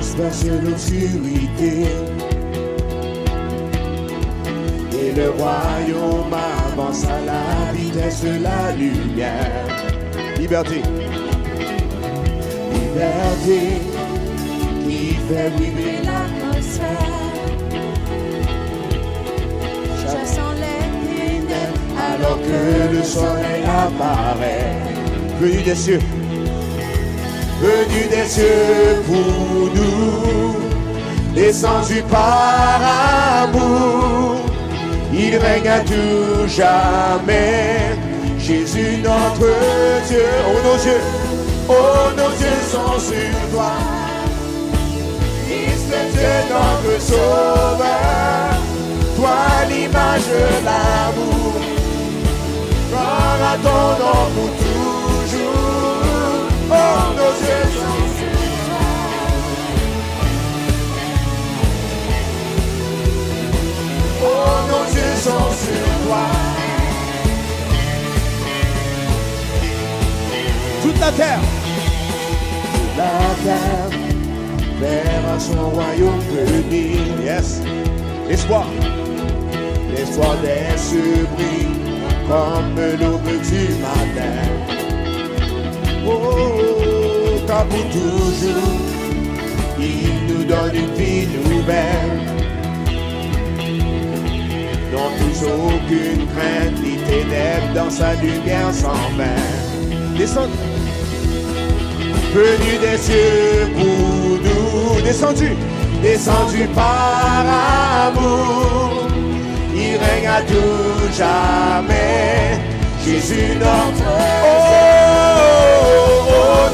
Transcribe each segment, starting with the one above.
disperse l'obscurité. Et le royaume avance à la vitesse de la lumière. Liberté. Liberté qui fait vibrer l'atmosphère. Chassant les ténèbres alors que le soleil apparaît. Venu des cieux. Venu des cieux pour nous, descendu par amour, il règne à tout jamais. Jésus notre Dieu, oh nos yeux sont sur toi. Christ Dieu notre sauveur, toi l'image de l'amour. Gloire à ton nom pour toujours. Oh, nos yeux sont sur toi. Oh, nos yeux sont sur toi. Toute la terre verra son royaume venir. Yes. L'espoir des cieux brille comme l'aube du matin. Oh, car pour toujours, il nous donne une vie nouvelle. Non plus aucune crainte, ni ténèbres dans sa lumière sans fin. Descendu, venu des cieux pour nous, descendu par amour, il règne à tout jamais. Jésus notre oh,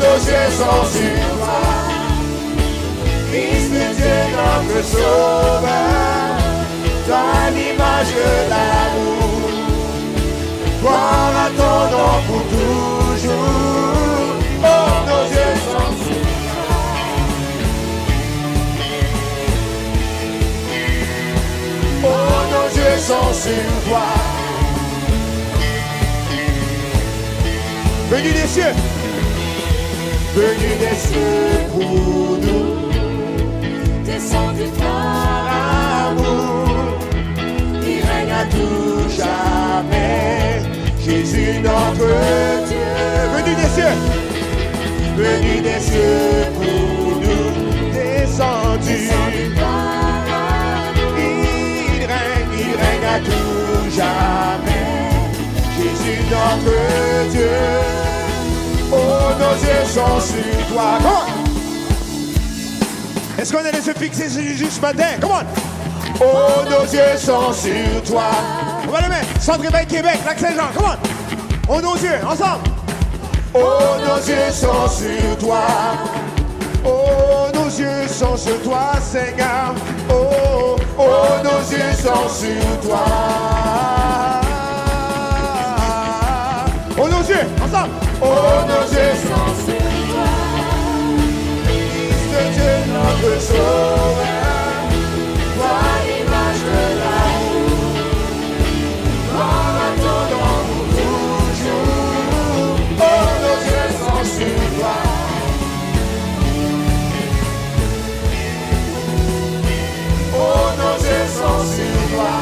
nos yeux sont sur toi. Christ Dieu notre sauveur, toi l'image de l'amour. Gloire à ton nom pour toujours. Oh, nos yeux sont sur toi. Oh, nos yeux sont sur toi. Venu des cieux pour nous, descendu par amour, il règne à tout jamais. Jésus notre Dieu, venu des cieux pour nous, descendu par amour, il règne à tout jamais. Jésus notre Dieu, oh nos yeux sont sur toi. Come on. Est-ce qu'on a les yeux fixés sur Jésus ce matin? Come on. Oh nos yeux sont sur toi. On va le mettre. Centre Réveil Québec, Lac-Saint-Jean. Come on. Oh nos yeux, ensemble. Oh nos yeux sont sur toi. Oh nos yeux sont sur toi Seigneur. Oh, oh nos yeux sont sur toi. Oh nos yeux, ensemble. Oh nos yeux sont sur toi. Christ Dieu notre sauveur, toi l'image de l'amour. Gloire à ton nom pour toujours. Oh nos yeux sont sur toi. Oh nos yeux sont sur toi.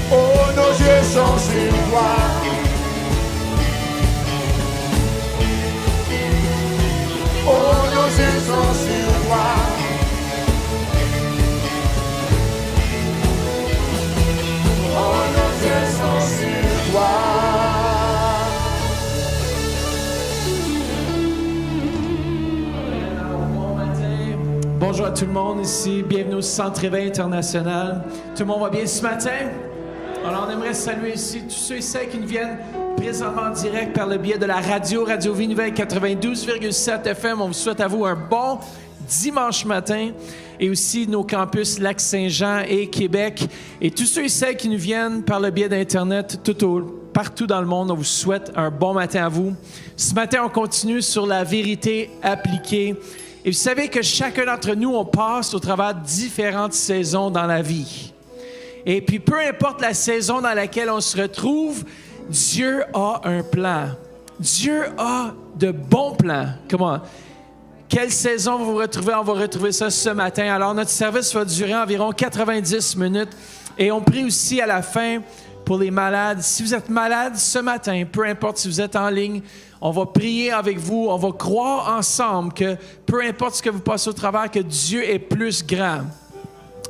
Oh, nos yeux sont sur toi. Oh, nos yeux sont sur toi. Oh, nos yeux sont sur toi. Bon matin. Bonjour à tout le monde ici. Bienvenue au Centre Réveil International. Tout le monde va bien ce matin? Alors, on aimerait saluer ici tous ceux et celles qui nous viennent présentement en direct par le biais de la Radio Vie Nouvelle 92,7 FM. On vous souhaite à vous un bon dimanche matin. Et aussi nos campus Lac-Saint-Jean et Québec. Et tous ceux et celles qui nous viennent par le biais d'Internet partout dans le monde, on vous souhaite un bon matin à vous. Ce matin, on continue sur la vérité appliquée. Et vous savez que chacun d'entre nous, on passe au travers de différentes saisons dans la vie. Et puis, peu importe la saison dans laquelle on se retrouve, Dieu a un plan. Dieu a de bons plans. Comment? Quelle saison vous vous retrouvez? On va retrouver ça ce matin. Alors, notre service va durer environ 90 minutes. Et on prie aussi à la fin pour les malades. Si vous êtes malade ce matin, peu importe si vous êtes en ligne, on va prier avec vous. On va croire ensemble que peu importe ce que vous passez au travers, que Dieu est plus grand.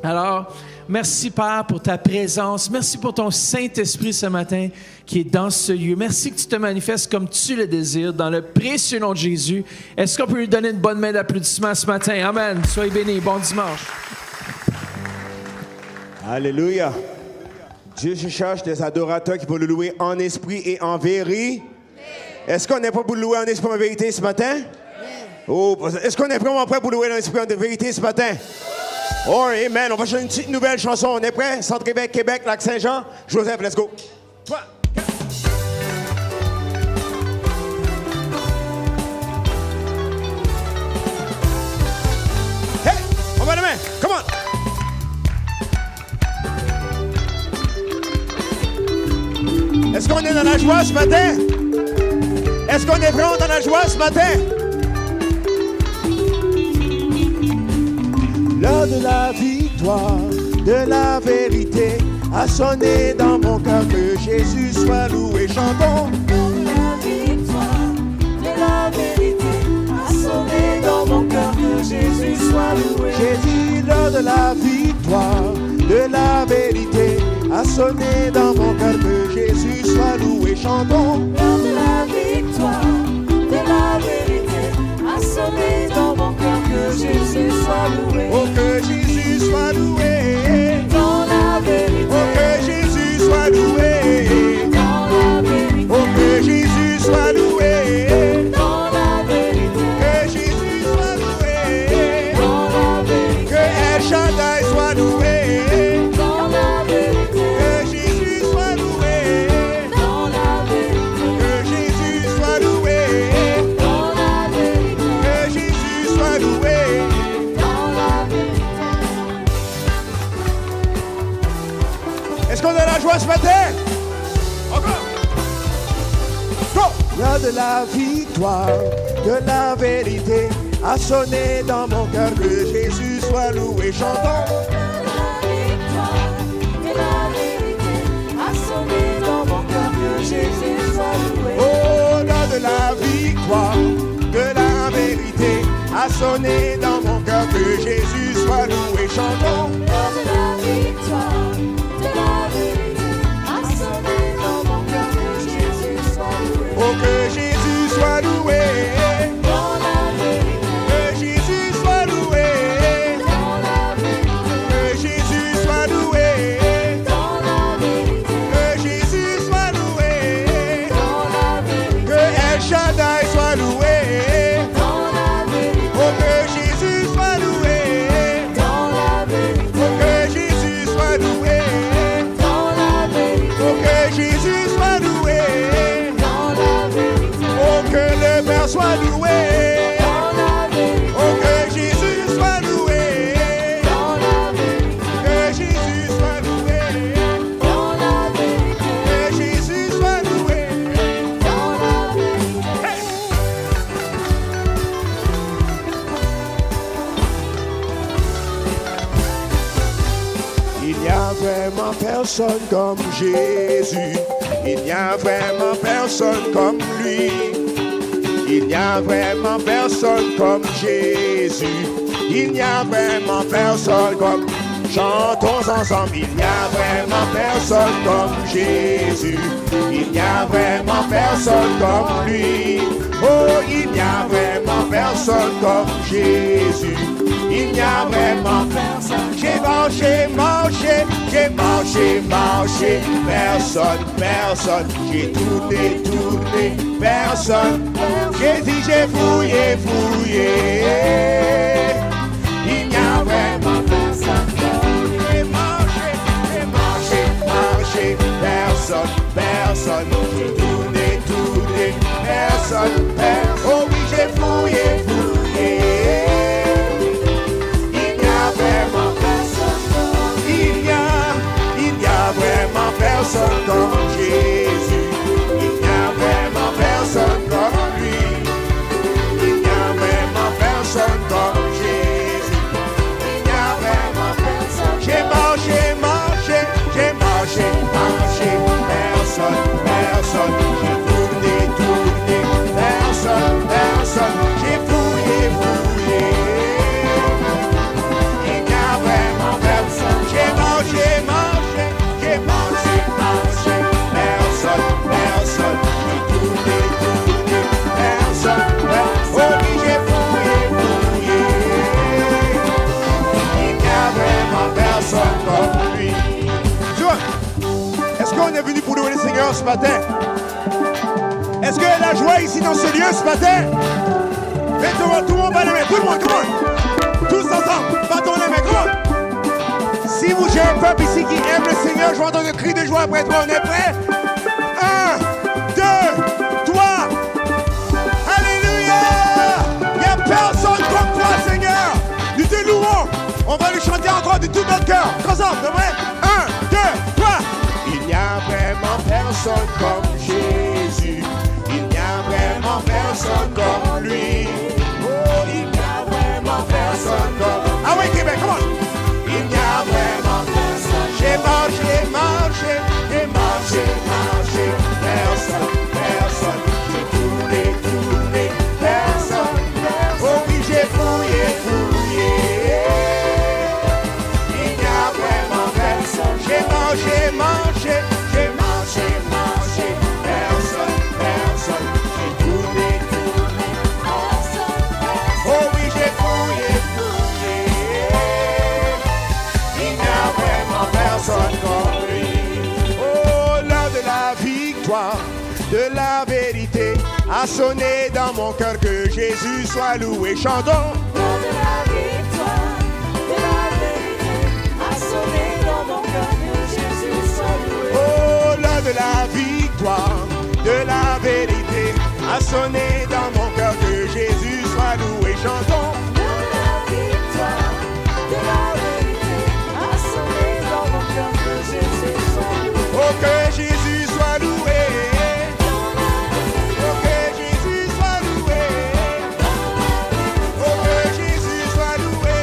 Alors, merci Père pour ta présence. Merci pour ton Saint-Esprit ce matin qui est dans ce lieu. Merci que tu te manifestes comme tu le désires dans le précieux nom de Jésus. Est-ce qu'on peut lui donner une bonne main d'applaudissement ce matin? Amen. Soyez bénis. Bon dimanche. Alléluia. Dieu cherche des adorateurs qui vont le louer en esprit et en vérité. Est-ce qu'on est prêt pour le louer en esprit et en vérité ce matin? Oh, est-ce qu'on est vraiment prêt pour le louer en esprit et en vérité ce matin? Oh, amen. On va chanter une petite nouvelle chanson. On est prêt? Centre-Québec, Québec, Lac-Saint-Jean. Joseph, let's go. 3, 4. Hey, on va demain. Come on. Est-ce qu'on est dans la joie ce matin? Est-ce qu'on est vraiment dans la joie ce matin? L'heure de la victoire, de la vérité, a sonné dans mon cœur, que Jésus soit loué. Chantons. L'heure de la victoire, de la vérité, a sonné dans mon cœur, que Jésus soit loué. J'ai dit l'heure de la victoire, de la vérité, a sonné dans mon cœur, que Jésus soit loué. Chantons. L'heure de la victoire, de la vérité, a sonné dans mon cœur, que Jésus soit loué. Oh, que Jésus soit loué. Dans la vérité, Oh, que Jésus soit loué. dans la vérité, Oh, que Jésus soit loué. dans la vérité, Que Jésus soit loué. dans la vérité, Que El Shaddai soit loué. dans la vérité, Que Jésus soit loué. dans la vérité, Que Jésus soit loué. dans la vérité, Que Jésus soit loué. dans la vérité. Est-ce qu'on a la joie ce matin? Encore. Go! L'heure de la victoire, de la vérité, a sonné dans mon cœur, que Jésus soit loué. Chantons. La victoire et la vérité a sonné dans mon cœur, que Jésus soit loué. Oh, l'heure de la victoire, de la vérité, a sonné dans mon cœur, que Jésus soit loué. Chantons. L'heure de la victoire, de la vérité a sonné dans mon cœur, que Jésus soit loué. Oh, que Jésus soit loué. Dans la vérité, Que Jésus soit loué. dans la vérité, Que Jésus soit loué. dans la vérité, Que Jésus soit loué. dans la vérité, Que El Shaddai soit loué. dans la vérité, Oh, que Jésus soit loué. dans la vérité, Oh, que Jésus soit loué. dans la vérité, Oh, que Jésus soit loué. dans la vérité, Oh, que le Père soit loué. dans la vérité. Oh, que Jésus soit loué. Dans la vérité, Que Jésus soit loué. dans la vérité, Que Jésus soit loué. dans la vérité. Il n'y a vraiment personne comme Jésus. Il n'y a vraiment personne comme lui. Il n'y a vraiment personne comme Jésus. Il n'y a vraiment personne comme... Chantons ensemble. Il n'y a vraiment personne comme Jésus. Il n'y a vraiment personne comme lui. Oh, il n'y a vraiment personne comme Jésus. Il n'y a vraiment personne. J'ai marché, marché, j'ai marché, marché. Personne, personne. J'ai tourné, tourné. Personne. J'ai dit, j'ai fouillé, fouillé. Il n'y a vraiment personne. J'ai marché, marché. Personne, personne. J'ai tourné, tourné. Personne, personne. Oh oui, j'ai fouillé, fouillé. Il n'y a vraiment personne comme Jésus. Il n'y a vraiment personne ce matin? Est-ce qu'il y a la joie ici dans ce lieu ce matin? Mais tout le monde va les mains, tout le monde, tous ensemble, battons les mains, come on. Si vous j'ai un peuple ici qui aime le Seigneur, je vais entendre un cri de joie après toi, on est prêts? 1, 2, 3. Alléluia! Il n'y a personne comme toi, Seigneur. Nous te louons. On va le chanter encore de tout notre cœur. Ensemble, c'est vrai? 1, 2, 3. Il n'y a vraiment personne comme Jésus. Il n'y a vraiment personne comme lui. Oh, il n'y a vraiment personne comme... Ah oui, Québec, come on. Il n'y a vraiment personne. J'ai marché, personne, j'ai tourné, personne. Oh oui, j'ai fouillé. Il n'y a vraiment personne. J'ai mangé, personne. J'ai tourné, personne. Oh oui, j'ai fouillé. Il n'y a vraiment personne comme lui. Oh, l'heure de la victoire, de la vérité a sonné dans mon cœur, que Jésus soit loué. Chantons. L'heure de la victoire, de la vérité a sonné dans mon cœur, que Jésus soit loué. Oh, l'heure de la victoire, de la vérité a sonné dans mon cœur, que Jésus soit loué. Chantons. L'heure de la victoire, de la vérité a sonné dans mon cœur, que Jésus soit loué. Oh, que Jésus soit loué. Oh, que Jésus soit loué. Oh, que Jésus soit loué.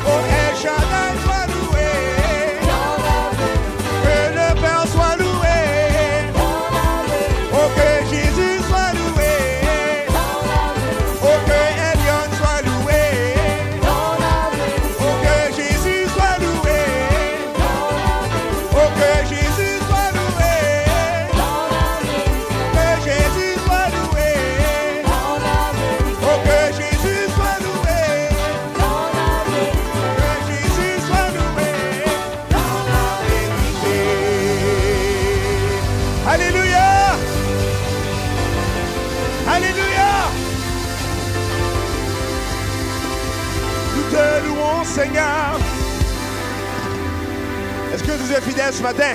Oh, El Shaddai soit loué. Que le Père soit loué. Oh, que Jésus soit loué. Oh, que Elion soit loué. Oh, que Jésus soit loué. Oh, que Jésus soit loué. Que Jésus soit loué. Oh, que Jésus soit loué. Que Jésus soit loué dans la vérité. Alléluia. Alléluia. Nous te louons, Seigneur. Est-ce que Dieu est fidèle ce matin?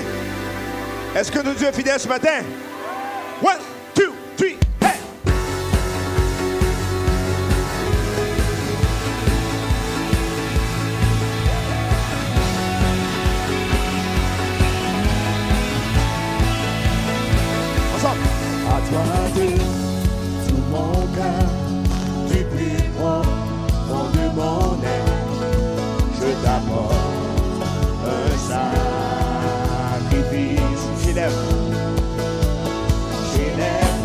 Est-ce que Dieu est fidèle ce matin? 1, 2, 3, hey! Ensemble. À toi de tout mon cœur, du plus profond de mon être, je t'apporte un sacrifice. J'élève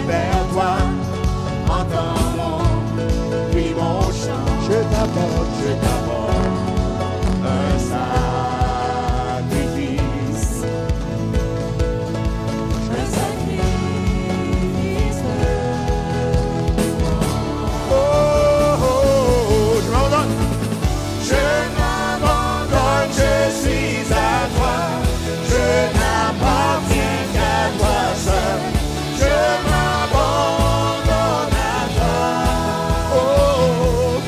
vers toi, entends mon chant. Je t'apporte un sacrifice. Un sacrifice. Oh, oh, oh, je m'abandonne. Je m'abandonne, je suis à toi. Je n'appartiens qu'à toi seul. Je m'abandonne à toi. Oh, oh,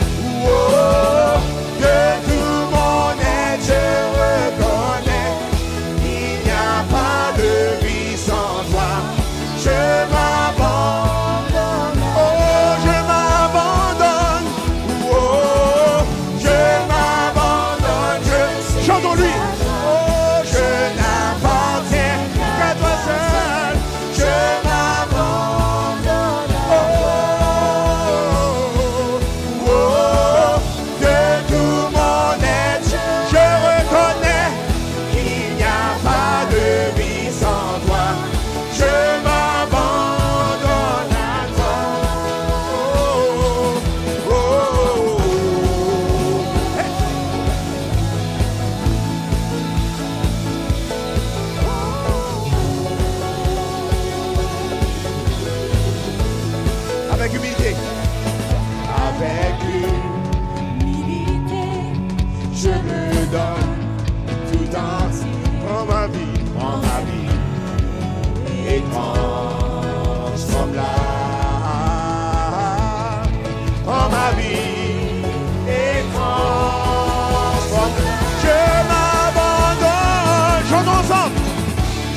oh, de tout mon être je reconnais qu'il n'y a pas de vie sans toi. Je m'abandonne. Oh, je m'abandonne. Oh, je m'abandonne. Chantons-lui. Oh, je n'appartiens qu'à toi seul. Je m'abandonne. Oh, oh, oh, de tout mon être, je reconnais qu'il n'y a pas de vie sans toi. Je m'abandonne à toi. Oh, oh, oh. Hey. Avec humilité. Avec humilité, je me donne tout entier. Prends ma vie. et transforme-la en ma vie et transforme-la. Je m'abandonne, chantons ensemble.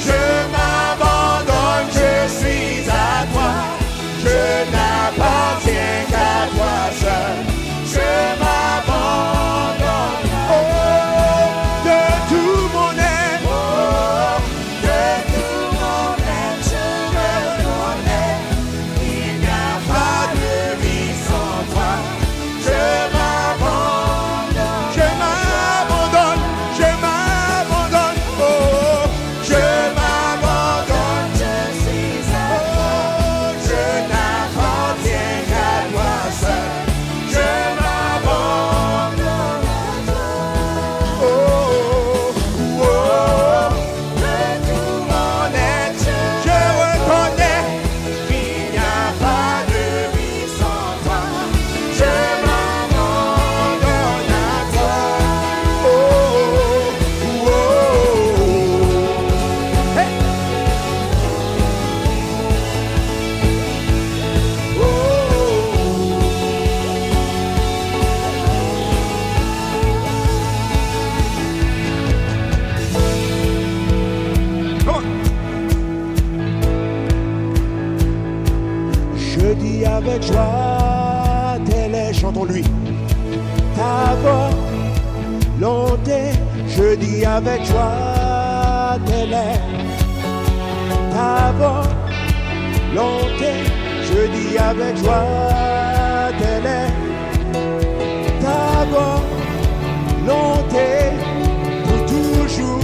Je m'abandonne, je suis à toi. Je n'appartiens qu'à toi seul. Je m'abandonne, oh, de tout mon être, oh, de tout mon être, je reconnais, il n'y a pas de vie sans toi. Je m'abandonne, je m'abandonne, je m'abandonne, oh, je m'abandonne, je suis à toi. Je n'appartiens qu'à toi seul. Je m'abandonne à toi. Oh, oh, oh. De tout mon être, je reconnais qu'il n'y a pas de vie sans toi. Je m'abandonne à toi. Oh, oh, oh. Hey. Oh. Come on. Je dis avec joie, telle est, chantons-lui, ta volonté. Je dis avec joie, telle est, ta volonté. Je dis avec joie, telle est, ta volonté pour toujours.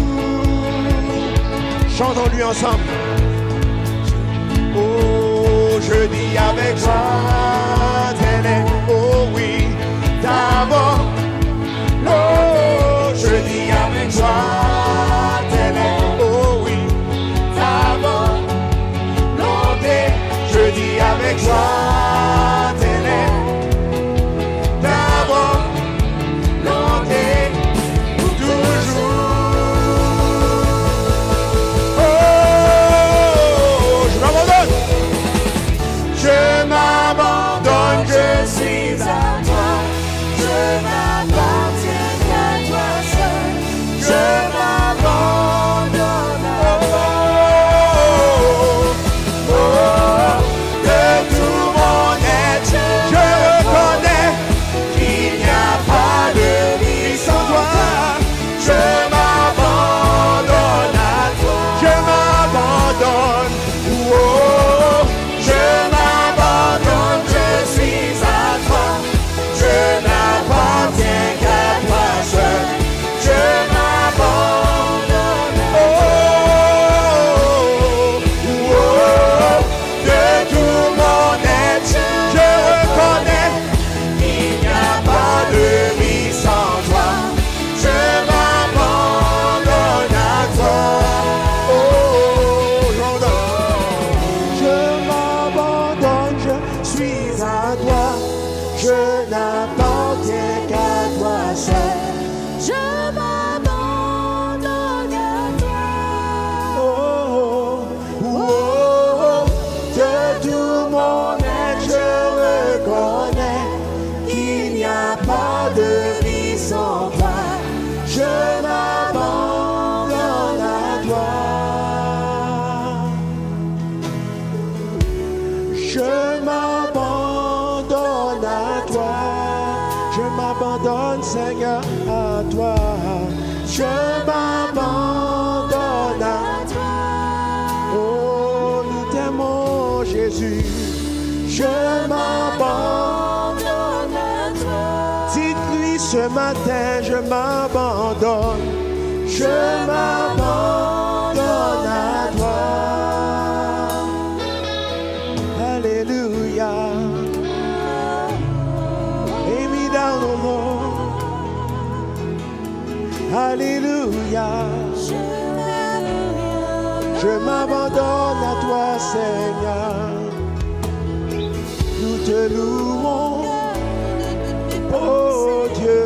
Chantons-lui ensemble. Oh, je dis avec joie, telle est, oh oui, ta volonté. Oh, je dis avec joie, telle est, oh oui, ta volonté. Je dis avec joie, telle est, ta volonté pour toujours. Oh, je m'abandonne. Je m'abandonne, je suis à toi. Je n'appartiens qu'à toi seul. Je m'abandonne à toi. Oh, de tout mon être, je reconnais qu'il n'y a pas de vie sans toi. Je m'abandonne à toi. Je m'abandonne. Oh, je m'abandonne, je suis à toi. Je n'appartiens qu'à toi seul. Je m'abandonne. Oh, oh, de tout mon être, je reconnais qu'il n'y a pas de vie sans toi. Je m'abandonne à toi. Oh, je m'abandonne, je suis à toi. Je n'appartiens qu'à toi seul. Je m'abandonne à toi. Oh, oh, oh, de tout mon être, je reconnais qu'il n'y a pas de vie sans toi. Je m'abandonne à toi. Je m'abandonne à toi. Je m'abandonne, Seigneur, à toi. Je m'abandonne à toi. Oh, nous t'aimons, Jésus. Je m'abandonne à toi. Dites-lui ce matin, je m'abandonne. Je m'abandonne à toi. Alléluia. Lay me down, oh Lord. Alléluia. Je m'abandonne à toi, Seigneur. Nous te louons, oh Dieu.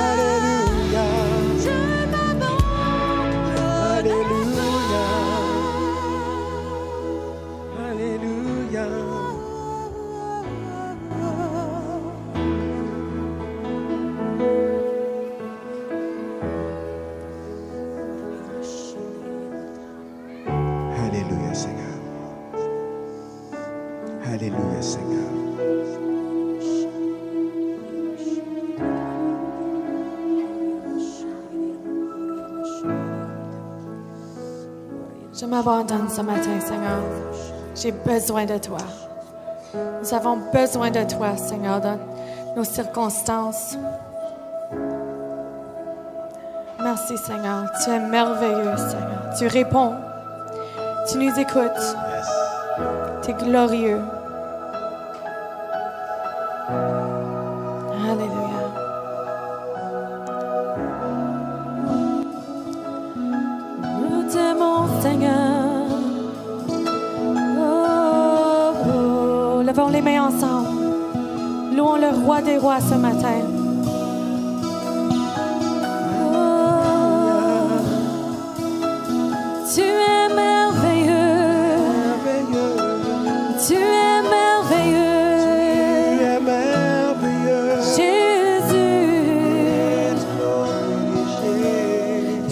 Alléluia. Alléluia. Alléluia, Seigneur. Je m'abandonne ce matin, Seigneur. J'ai besoin de toi. Nous avons besoin de toi, Seigneur, dans nos circonstances. Merci, Seigneur. Tu es merveilleux, Seigneur. Tu réponds. Tu nous écoutes. Tu es glorieux. Alléluia. Nous t'aimons, Seigneur. Oh, oh. Levons les mains ensemble. Louons le roi des rois ce matin. Oh, tu es merveilleux. Tu es merveilleux. Tu es merveilleux.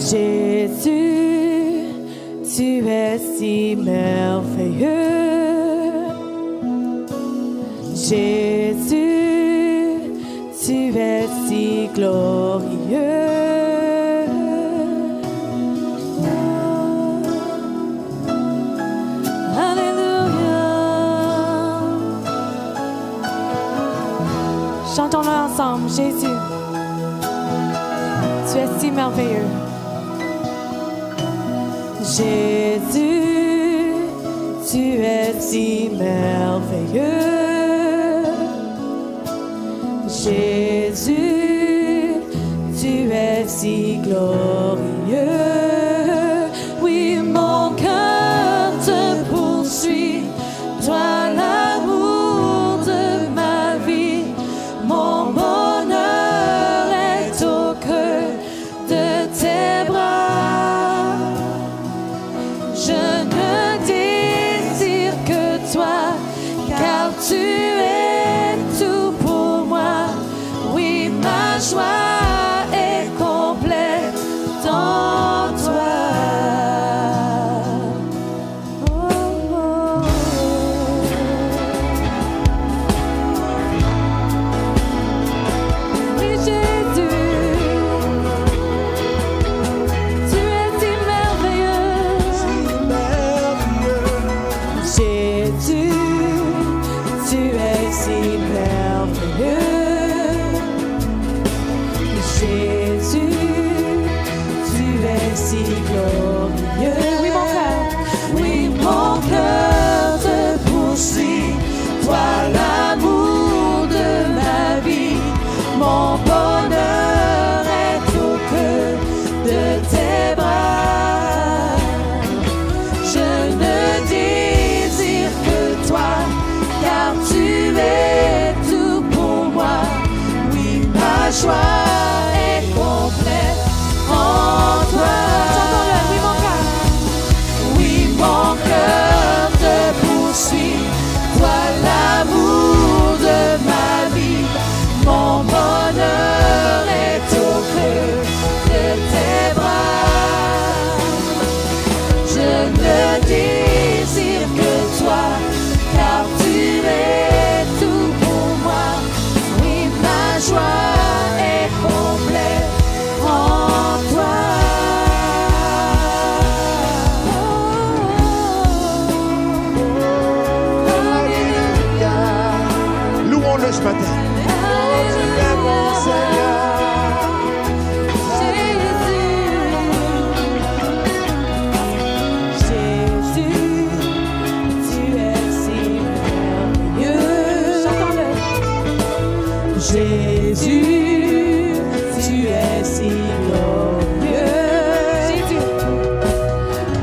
Jésus, tu es si merveilleux. Jésus, tu es si glorieux. Alléluia. Chantons-le ensemble, Jésus. Tu es si merveilleux. Jésus, tu es si merveilleux. Jésus, tu es si glorieux. Oui, mon cœur te poursuit, toi l'amour de ma vie. Mon bonheur est au creux de tes bras. Je ne désire que toi, car tu es tout pour moi. Oui, ma joie est complète en toi. Oh, oh, oh. Oui, Jésus, tu es si merveilleux. Jésus, tu es si merveilleux. Jésus, tu es si glorieux. Oui, mon cœur. Oui, mon cœur te poursuit. Toi, l'amour de ma vie. Mon bonheur est au cœur de tes bras. Je ne désire que toi, car tu es tout pour moi. Oui, ma joie est complète en toi. Chantons-le, oui, mon cœur. Oui, mon cœur te poursuit. Toi, l'amour de ma vie. Mon bonheur est au cœur de tes bras. Je ne désire que toi, car tu es tout pour moi. Oui, ma joie est complète en toi. Louons-le ce matin. Jésus, tu es si glorieux.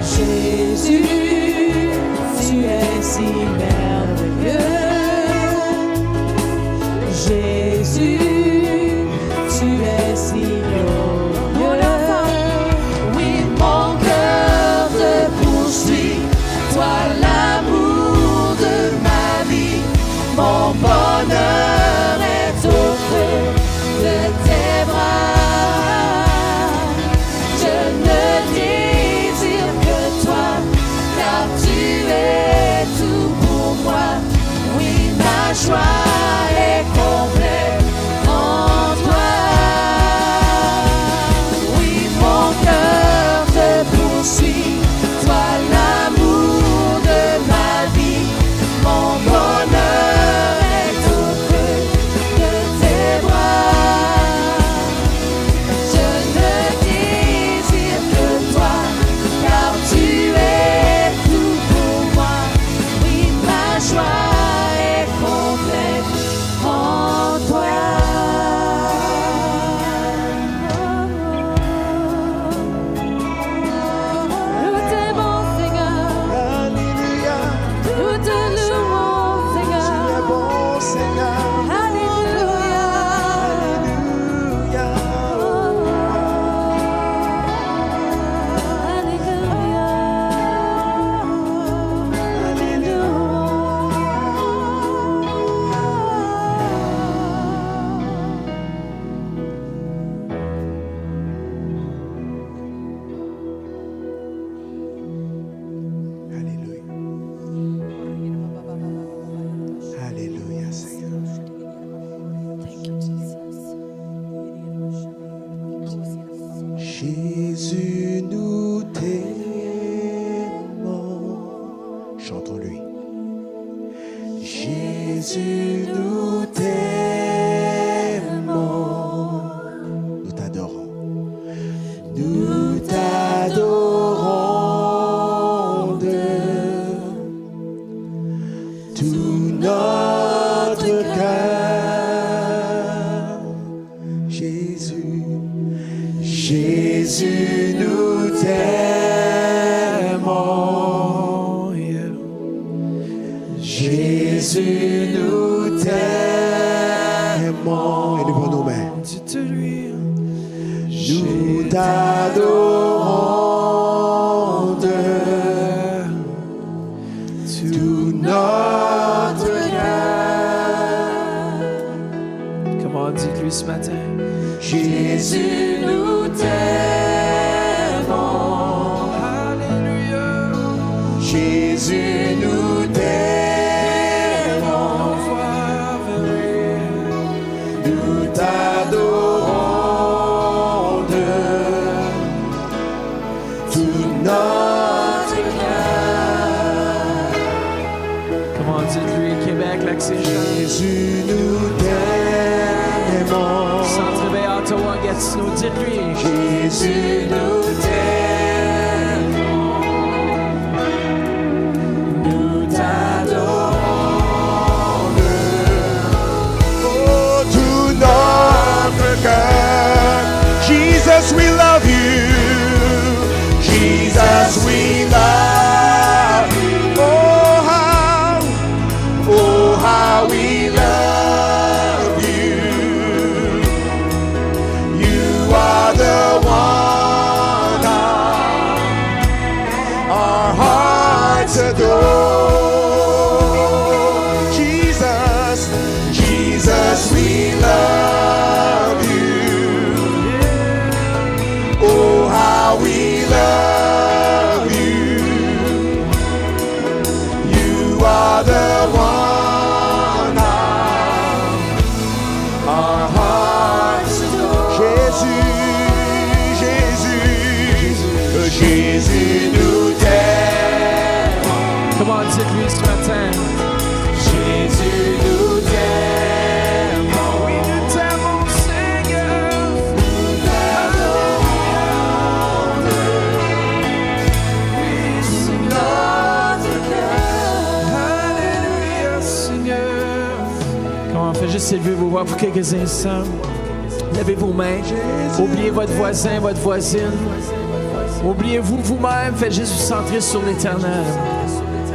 Jésus, tu es si merveilleux. Jésus, nous t'aimons. Nous t'adorons. Nous t'adorons de tout notre cœur. Jésus, Jésus, nous t'aimons. Jésus, nous t'aimons. Et lève nos mains. Nous t'adorons de tout notre cœur. Comment dites-lui ce matin? Jésus, nous t'aimons. Alléluia. Jésus, nous t'aimons. Nous t'adorons de tout notre cœur. Comment dites-lui Québec, Lac-Saint-Jean? Jésus, nous t'aimons. Centre-Ville, Ottawa, Gatineau, dites-lui. Jésus, nous t'aimons. Nous t'adorons de tout notre cœur. Jesus, we love you. Jesus, we love you. Oh, how we love you. You are the one our hearts adore. Jesus, Jesus, we love you. Oh, how we love you. You are the one our hearts adore. Jésus, Jésus, nous t'aimons. Comment dites-lui ce matin? Jésus, nous t'aimons. Oui, nous t'aimons, Seigneur. Nous t'adorons de notre cœur. Alléluia, Seigneur. Comment on fait juste élever vos voix pour quelques instants. Levez vos mains. Oubliez votre voisin, votre voisine. Oubliez-vous vous-même. Faites juste vous centrer sur l'Éternel.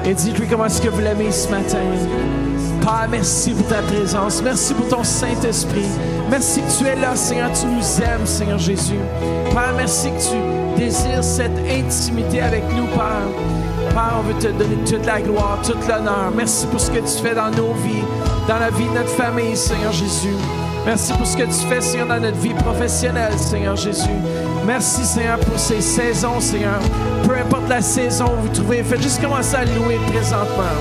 Et dites-lui comment est-ce que vous l'aimez ce matin. Père, merci pour ta présence. Merci pour ton Saint-Esprit. Merci que tu es là, Seigneur. Tu nous aimes, Seigneur Jésus. Père, merci que tu désires cette intimité avec nous, Père. Père, on veut te donner toute la gloire, toute l'honneur. Merci pour ce que tu fais dans nos vies, dans la vie de notre famille, Seigneur Jésus. Merci pour ce que tu fais, Seigneur, dans notre vie professionnelle, Seigneur Jésus. Merci, Seigneur, pour ces saisons, Seigneur. Peu importe la saison où vous vous trouvez, faites juste commencer à louer présentement.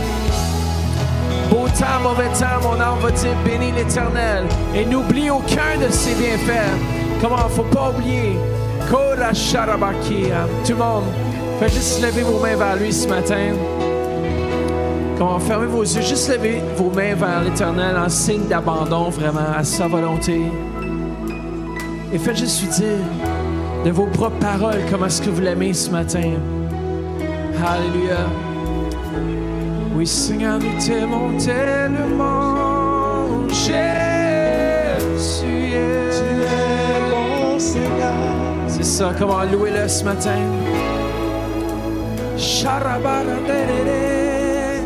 Beau temps, mauvais temps, mon âme va dire bénis l'Éternel. Et n'oublie aucun de ses bienfaits. Comment? Faut pas oublier. Kora Sharabakia. Tout le monde, faites juste lever vos mains vers lui ce matin. Comment? Fermez vos yeux, juste levez vos mains vers l'Éternel en signe d'abandon vraiment à sa volonté. Et faites juste lui dire de vos propres paroles comment est-ce que vous l'aimez ce matin. Alléluia. Oui, Seigneur, nous t'aimons tellement. Jésus, tu es bon, Seigneur. C'est ça, comment louer-le ce matin. Sharabarabere.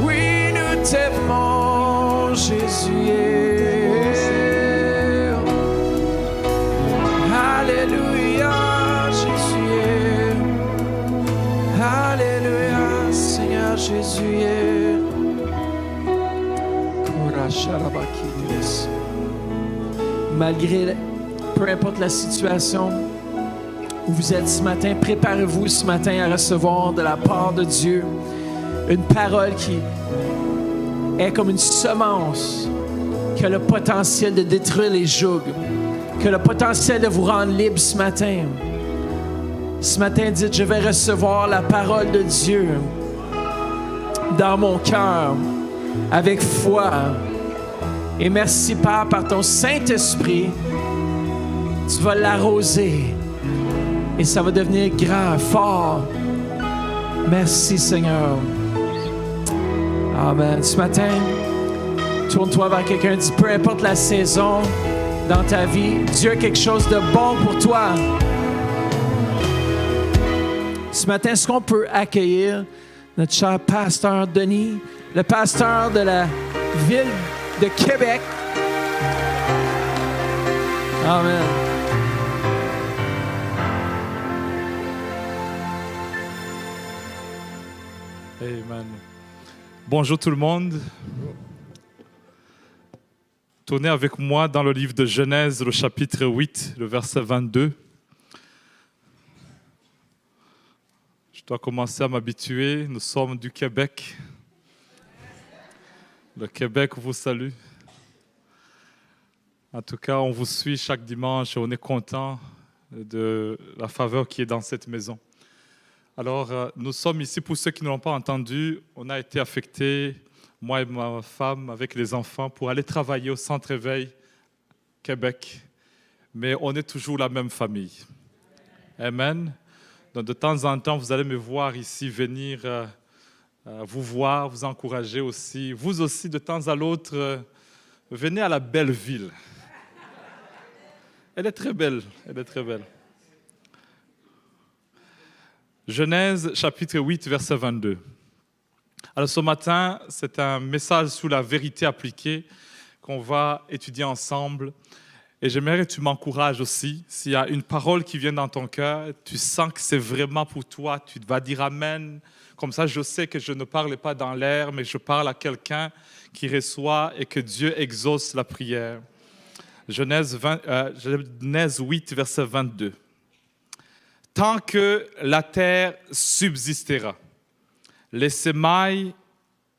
Oui, nous t'aimons, Jésus. Alléluia, Jésus. Alléluia, Seigneur Jésus. Malgré, peu importe la situation où vous êtes ce matin, préparez-vous ce matin à recevoir de la part de Dieu une parole qui est comme une semence qui a le potentiel de détruire les jougs, qui a le potentiel de vous rendre libre ce matin. Ce matin, dites, je vais recevoir la parole de Dieu dans mon cœur. avec foi. Et merci, Père, par ton Saint-Esprit, tu vas l'arroser et ça va devenir grand, fort. Merci, Seigneur. Amen. Ce matin, tourne-toi vers quelqu'un, dis peu importe la saison dans ta vie, Dieu a quelque chose de bon pour toi. Ce matin, est-ce qu'on peut accueillir notre cher pasteur Denis, le pasteur de la ville de Québec? Amen. Amen. Bonjour tout le monde. Tournez avec moi dans le livre de Genèse, le chapitre 8, le verset 22. Je dois commencer à m'habituer. Nous sommes du Québec. Le Québec vous salue. En tout cas, on vous suit chaque dimanche et on est content de la faveur qui est dans cette maison. Alors, nous sommes ici, pour ceux qui ne l'ont pas entendu, on a été affectés, moi et ma femme, avec les enfants, pour aller travailler au Centre Éveil Québec. Mais on est toujours la même famille. Amen. Donc, de temps en temps, vous allez me voir ici venir vous voir, vous encourager aussi. Vous aussi, de temps à l'autre, venez à la belle ville. Elle est très belle, elle est très belle. Genèse, chapitre 8, verset 22. Alors ce matin, c'est un message sur la vérité appliquée qu'on va étudier ensemble. Et j'aimerais que tu m'encourages aussi. S'il y a une parole qui vient dans ton cœur, tu sens que c'est vraiment pour toi, tu vas dire Amen. Comme ça, je sais que je ne parle pas dans l'air, mais je parle à quelqu'un qui reçoit et que Dieu exauce la prière. Genèse 8, verset 22. Tant que la terre subsistera, les semailles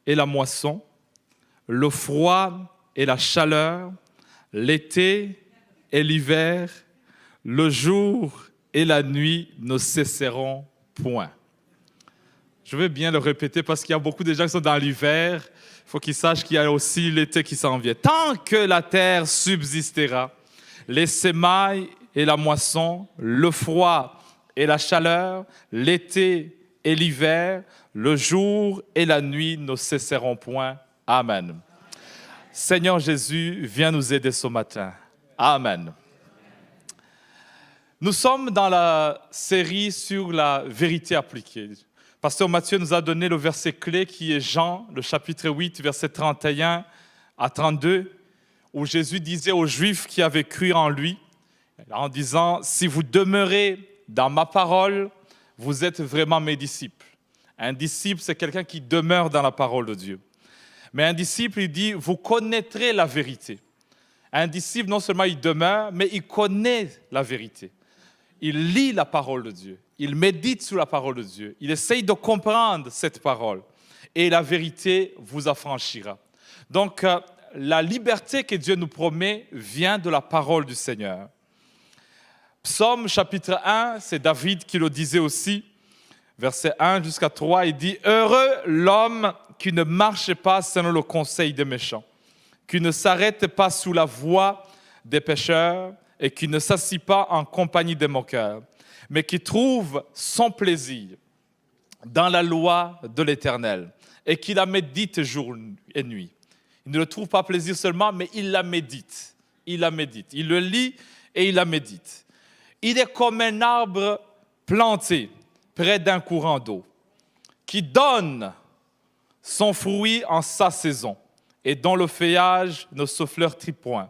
et la moisson, le froid et la chaleur, l'été et l'hiver, le jour et la nuit ne cesseront point. Je vais bien le répéter parce qu'il y a beaucoup de gens qui sont dans l'hiver. Il faut qu'ils sachent qu'il y a aussi l'été qui s'en vient. Tant que la terre subsistera, les semailles et la moisson, le froid et la chaleur, l'été et l'hiver, le jour et la nuit ne cesseront point. Amen. Seigneur Jésus, viens nous aider ce matin. Amen. Nous sommes dans la série sur la vérité appliquée. Pasteur Mathieu nous a donné le verset clé qui est Jean, le chapitre 8, verset 31 à 32, où Jésus disait aux Juifs qui avaient cru en lui, en disant « Si vous demeurez dans ma parole, vous êtes vraiment mes disciples. » Un disciple, c'est quelqu'un qui demeure dans la parole de Dieu. Mais un disciple, il dit « Vous connaîtrez la vérité. » Un disciple, non seulement il demeure, mais il connaît la vérité. Il lit la parole de Dieu. Il médite sur la parole de Dieu. Il essaye de comprendre cette parole. Et la vérité vous affranchira. Donc, la liberté que Dieu nous promet vient de la parole du Seigneur. Psaume chapitre 1, c'est David qui le disait aussi. Verset 1 jusqu'à 3, il dit « Heureux l'homme qui ne marche pas selon le conseil des méchants, qui ne s'arrête pas sous la voie des pécheurs et qui ne s'assit pas en compagnie des moqueurs, mais qui trouve son plaisir dans la loi de l'Éternel et qui la médite jour et nuit. » Il ne le trouve pas plaisir seulement, mais il la médite. Il la médite. Il le lit et il la médite. Il est comme un arbre planté près d'un courant d'eau, qui donne son fruit en sa saison et dont le feuillage ne se fleurtit point.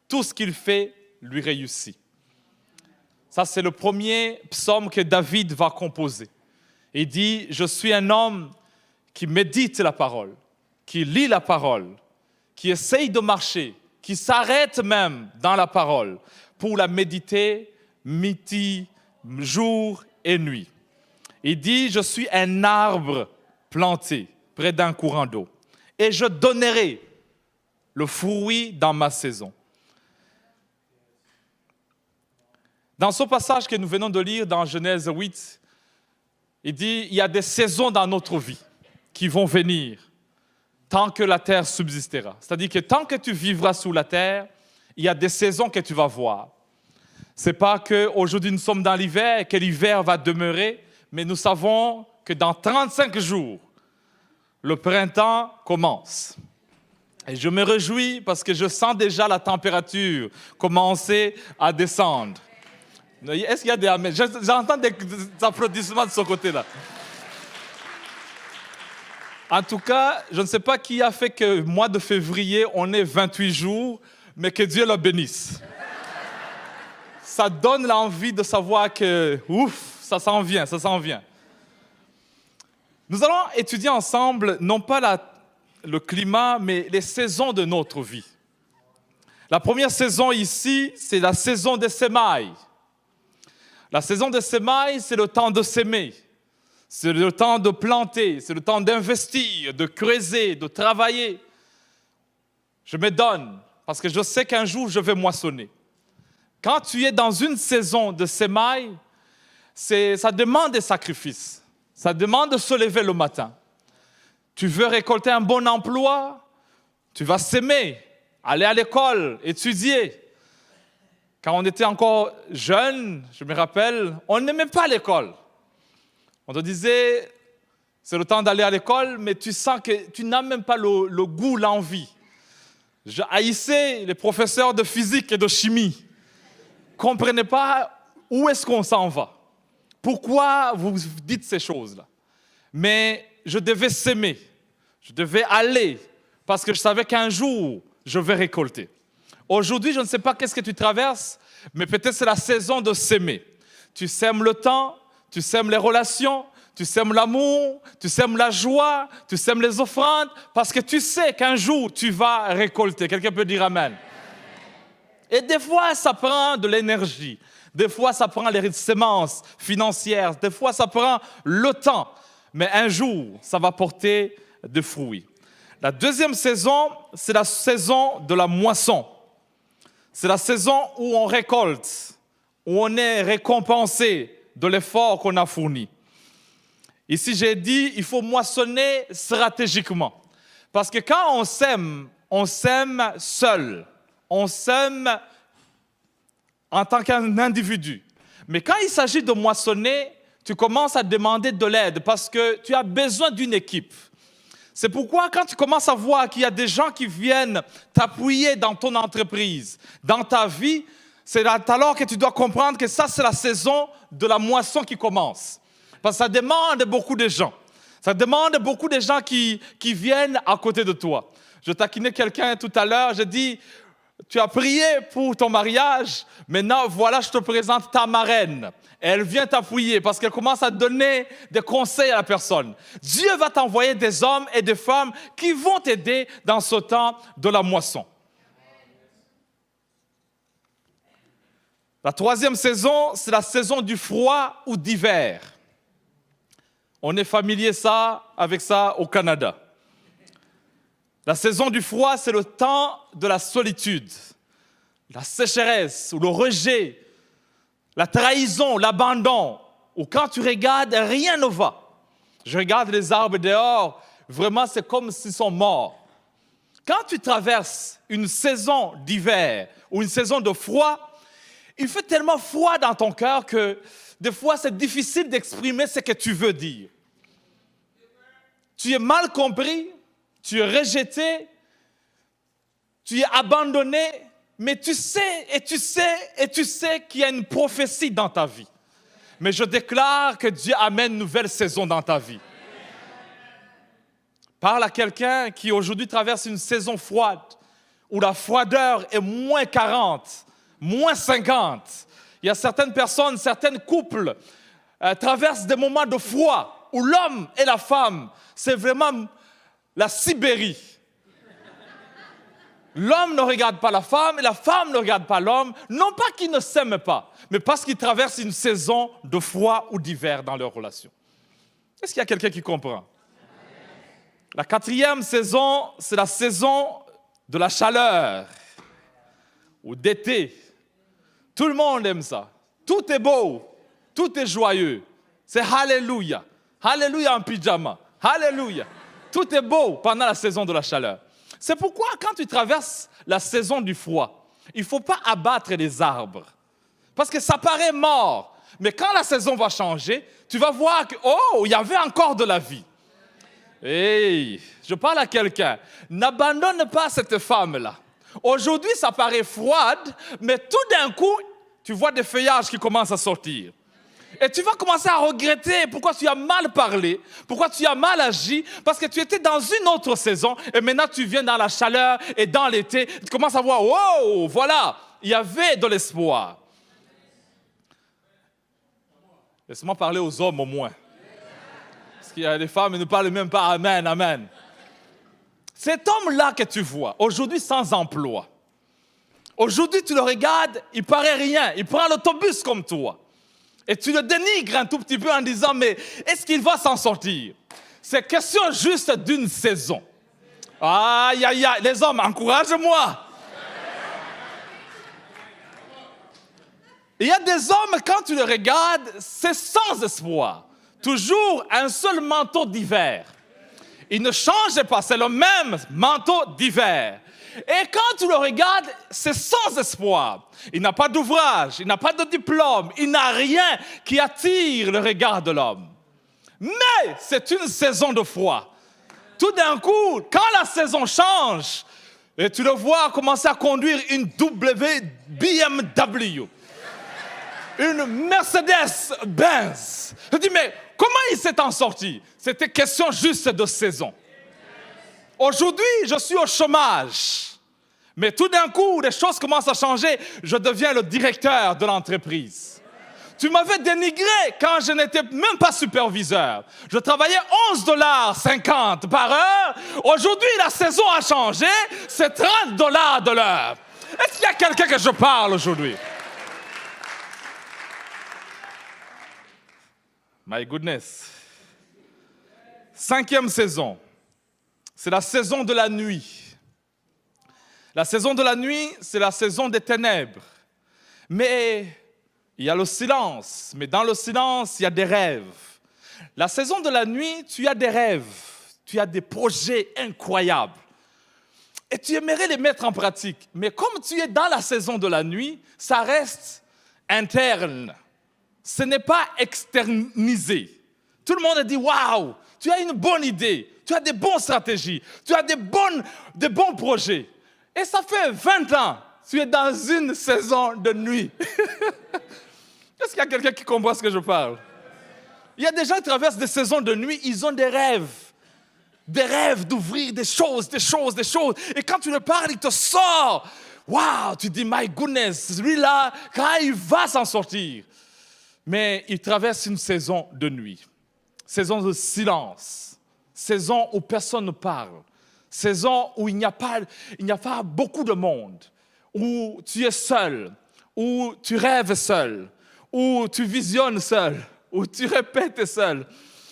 Tout ce qu'il fait lui réussit. Ça, c'est le premier psaume que David va composer. Il dit, je suis un homme qui médite la parole, qui lit la parole, qui essaye de marcher, qui s'arrête même dans la parole pour la méditer midi, jour et nuit. Il dit, je suis un arbre planté près d'un courant d'eau et je donnerai le fruit dans ma saison. Dans ce passage que nous venons de lire dans Genèse 8, il dit, il y a des saisons dans notre vie qui vont venir. tant que la terre subsistera. C'est-à-dire que tant que tu vivras sous la terre, il y a des saisons que tu vas voir. Ce n'est pas qu'aujourd'hui nous sommes dans l'hiver et que l'hiver va demeurer, mais nous savons que dans 35 jours, le printemps commence. Et je me réjouis parce que je sens déjà la température commencer à descendre. Est-ce qu'il y a des amens? J'entends des applaudissements de ce côté-là. En tout cas, je ne sais pas qui a fait que mois de février, on est 28 jours, mais que Dieu le bénisse. Ça donne l'envie de savoir que, ouf, ça s'en vient, ça s'en vient. Nous allons étudier ensemble, non pas le climat, mais les saisons de notre vie. La première saison ici, c'est la saison des semailles. La saison des semailles, c'est le temps de s'aimer. C'est le temps de planter, c'est le temps d'investir, de creuser, de travailler. Je me donne, parce que je sais qu'un jour, je vais moissonner. Quand tu es dans une saison de semailles, ça demande des sacrifices. Ça demande de se lever le matin. Tu veux récolter un bon emploi, tu vas s'aimer, aller à l'école, étudier. Quand on était encore jeune, je me rappelle, on n'aimait pas l'école. On te disait, c'est le temps d'aller à l'école, mais tu sens que tu n'as même pas le goût, l'envie. Je haïssais les professeurs de physique et de chimie. Je ne comprenais pas où est-ce qu'on s'en va. Pourquoi vous dites ces choses-là? Mais je devais s'aimer. Je devais aller parce que je savais qu'un jour, je vais récolter. Aujourd'hui, je ne sais pas qu'est-ce que tu traverses, mais peut-être c'est la saison de s'aimer. Tu sèmes le temps, tu sèmes les relations, tu sèmes l'amour, tu sèmes la joie, tu sèmes les offrandes, parce que tu sais qu'un jour, tu vas récolter. Quelqu'un peut dire Amen. Et des fois, ça prend de l'énergie. Des fois, ça prend les semences financières. Des fois, ça prend le temps. Mais un jour, ça va porter des fruits. La deuxième saison, c'est la saison de la moisson. C'est la saison où on récolte, où on est récompensé de l'effort qu'on a fourni. Ici, j'ai dit, il faut moissonner stratégiquement. Parce que quand on sème seul. On sème en tant qu'un individu. Mais quand il s'agit de moissonner, tu commences à demander de l'aide parce que tu as besoin d'une équipe. C'est pourquoi quand tu commences à voir qu'il y a des gens qui viennent t'appuyer dans ton entreprise, dans ta vie, c'est alors que tu dois comprendre que ça, c'est la saison de la moisson qui commence. Parce que ça demande beaucoup de gens. Ça demande beaucoup de gens qui viennent à côté de toi. Je taquinais quelqu'un tout à l'heure, j'ai dit, tu as prié pour ton mariage, maintenant voilà, je te présente ta marraine. Et elle vient t'appuyer parce qu'elle commence à donner des conseils à la personne. Dieu va t'envoyer des hommes et des femmes qui vont t'aider dans ce temps de la moisson. La troisième saison, c'est la saison du froid ou d'hiver. On est familier avec ça au Canada. La saison du froid, c'est le temps de la solitude, la sécheresse ou le rejet, la trahison, l'abandon, ou quand tu regardes, rien ne va. Je regarde les arbres dehors, vraiment c'est comme s'ils sont morts. Quand tu traverses une saison d'hiver ou une saison de froid, il fait tellement froid dans ton cœur que des fois c'est difficile d'exprimer ce que tu veux dire. Tu es mal compris, tu es rejeté, tu es abandonné, mais tu sais qu'il y a une prophétie dans ta vie. Mais je déclare que Dieu amène une nouvelle saison dans ta vie. Parle à quelqu'un qui aujourd'hui traverse une saison froide, où la froideur est moins 40, moins 50. Il y a certaines personnes, certains couples traversent des moments de froid, où l'homme et la femme, c'est vraiment la Sibérie. L'homme ne regarde pas la femme et la femme ne regarde pas l'homme, non pas qu'ils ne s'aiment pas, mais parce qu'ils traversent une saison de froid ou d'hiver dans leur relation. Est-ce qu'il y a quelqu'un qui comprend? La quatrième saison, c'est la saison de la chaleur ou d'été. Tout le monde aime ça. Tout est beau, tout est joyeux. C'est Alléluia. Alléluia en pyjama. Alléluia. Tout est beau pendant la saison de la chaleur. C'est pourquoi quand tu traverses la saison du froid, il ne faut pas abattre les arbres. Parce que ça paraît mort. Mais quand la saison va changer, tu vas voir que, oh, il y avait encore de la vie. Hey, je parle à quelqu'un. N'abandonne pas cette femme-là. Aujourd'hui, ça paraît froide, mais tout d'un coup, tu vois des feuillages qui commencent à sortir. Et tu vas commencer à regretter pourquoi tu as mal parlé, pourquoi tu as mal agi, parce que tu étais dans une autre saison et maintenant tu viens dans la chaleur et dans l'été. Tu commences à voir, oh, voilà, il y avait de l'espoir. Laisse-moi parler aux hommes au moins. Parce qu'il y a des femmes qui ne parlent même pas amen, amen. Cet homme-là que tu vois, aujourd'hui sans emploi, aujourd'hui tu le regardes, il paraît rien, il prend l'autobus comme toi. Et tu le dénigres un tout petit peu en disant, mais est-ce qu'il va s'en sortir? C'est question juste d'une saison. Aïe, aïe, aïe, les hommes, encourage-moi. Il y a des hommes, quand tu les regardes, c'est sans espoir. Toujours un seul manteau d'hiver. Il ne change pas, c'est le même manteau d'hiver. Et quand tu le regardes, c'est sans espoir. Il n'a pas d'ouvrage, il n'a pas de diplôme, il n'a rien qui attire le regard de l'homme. Mais c'est une saison de froid. Tout d'un coup, quand la saison change, et tu le vois commencer à conduire une BMW, une Mercedes-Benz. Je dis, mais comment il s'est en sorti? C'était question juste de saison. Aujourd'hui, je suis au chômage. Mais tout d'un coup, les choses commencent à changer. Je deviens le directeur de l'entreprise. Tu m'avais dénigré quand je n'étais même pas superviseur. Je travaillais $11,50 par heure. Aujourd'hui, la saison a changé. C'est $30 de l'heure. Est-ce qu'il y a quelqu'un que je parle aujourd'hui? My goodness. 5e saison. C'est la saison de la nuit. La saison de la nuit, c'est la saison des ténèbres. Mais il y a le silence. Mais dans le silence, il y a des rêves. La saison de la nuit, tu as des rêves. Tu as des projets incroyables. Et tu aimerais les mettre en pratique. Mais comme tu es dans la saison de la nuit, ça reste interne. Ce n'est pas externisé. Tout le monde dit, waouh, tu as une bonne idée. Tu as des bonnes stratégies. Tu as des bons projets. Et ça fait 20 ans, tu es dans une saison de nuit. Est-ce qu'il y a quelqu'un qui comprend ce que je parle? Il y a des gens qui traversent des saisons de nuit, ils ont des rêves d'ouvrir des choses. Et quand tu le parles, il te sort. Waouh, tu dis, my goodness, celui-là, quand il va s'en sortir. Mais il traverse une saison de nuit, saison de silence, saison où personne ne parle. Saison où il n'y a pas beaucoup de monde, où tu es seul, où tu rêves seul, où tu visionnes seul, où tu répètes seul,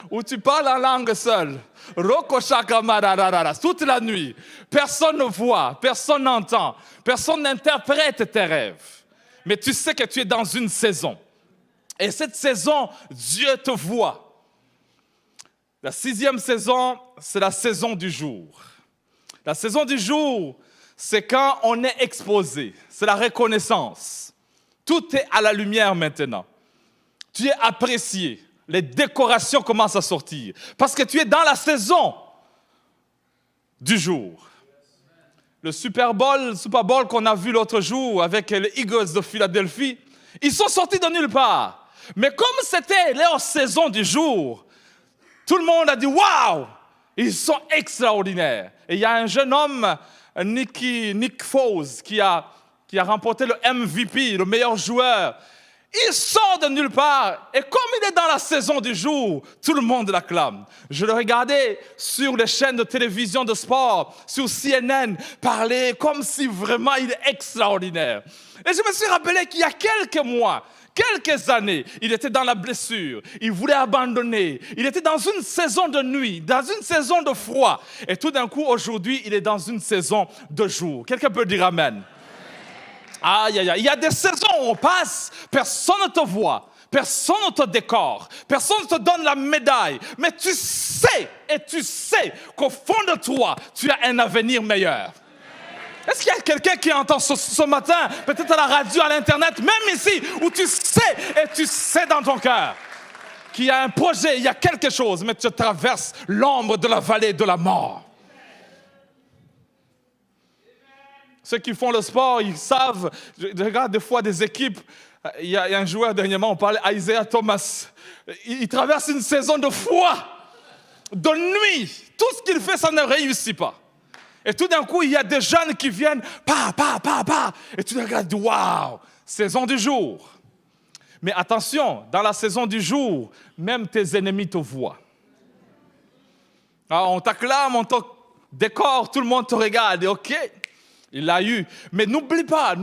où tu parles en langue seul. Toute la nuit, personne ne voit, personne n'entend, personne n'interprète tes rêves. Mais tu sais que tu es dans une saison. Et cette saison, Dieu te voit. La 6e saison, c'est la saison du jour. La saison du jour, c'est quand on est exposé. C'est la reconnaissance. Tout est à la lumière maintenant. Tu es apprécié. Les décorations commencent à sortir. Parce que tu es dans la saison du jour. Le Super Bowl qu'on a vu l'autre jour avec les Eagles de Philadelphie, ils sont sortis de nulle part. Mais comme c'était leur saison du jour, tout le monde a dit « Waouh !» Ils sont extraordinaires. Et il y a un jeune homme, Nick Foles, qui a remporté le MVP, le meilleur joueur. Il sort de nulle part. Et comme il est dans la saison du jour, tout le monde l'acclame. Je le regardais sur les chaînes de télévision de sport, sur CNN, parler comme si vraiment il est extraordinaire. Et je me suis rappelé qu'il y a quelques mois, quelques années, il était dans la blessure, il voulait abandonner, il était dans une saison de nuit, dans une saison de froid. Et tout d'un coup, aujourd'hui, il est dans une saison de jour. Quelqu'un peut dire amen? Aïe, aïe, aïe. Il y a des saisons où on passe, personne ne te voit, Personne ne te décore. Personne ne te donne la médaille. Mais tu sais qu'au fond de toi, tu as un avenir meilleur. Est-ce qu'il y a quelqu'un qui entend ce matin, peut-être à la radio, à l'internet, même ici, où tu sais dans ton cœur qu'il y a un projet, il y a quelque chose, mais tu traverses l'ombre de la vallée de la mort. Ceux qui font le sport, ils savent. Je regarde des fois des équipes. Il y a un joueur dernièrement, on parlait Isaiah Thomas. Il traverse une saison de foi, de nuit. Tout ce qu'il fait, ça ne réussit pas. Et tout d'un coup, il y a des jeunes qui viennent, et tu regardes, waouh, saison du jour. Mais attention, dans la saison du jour, même tes ennemis te voient. Alors, on t'acclame, on te décore, tout le monde te regarde, et ok. Il l'a eu. Mais n'oublie pas.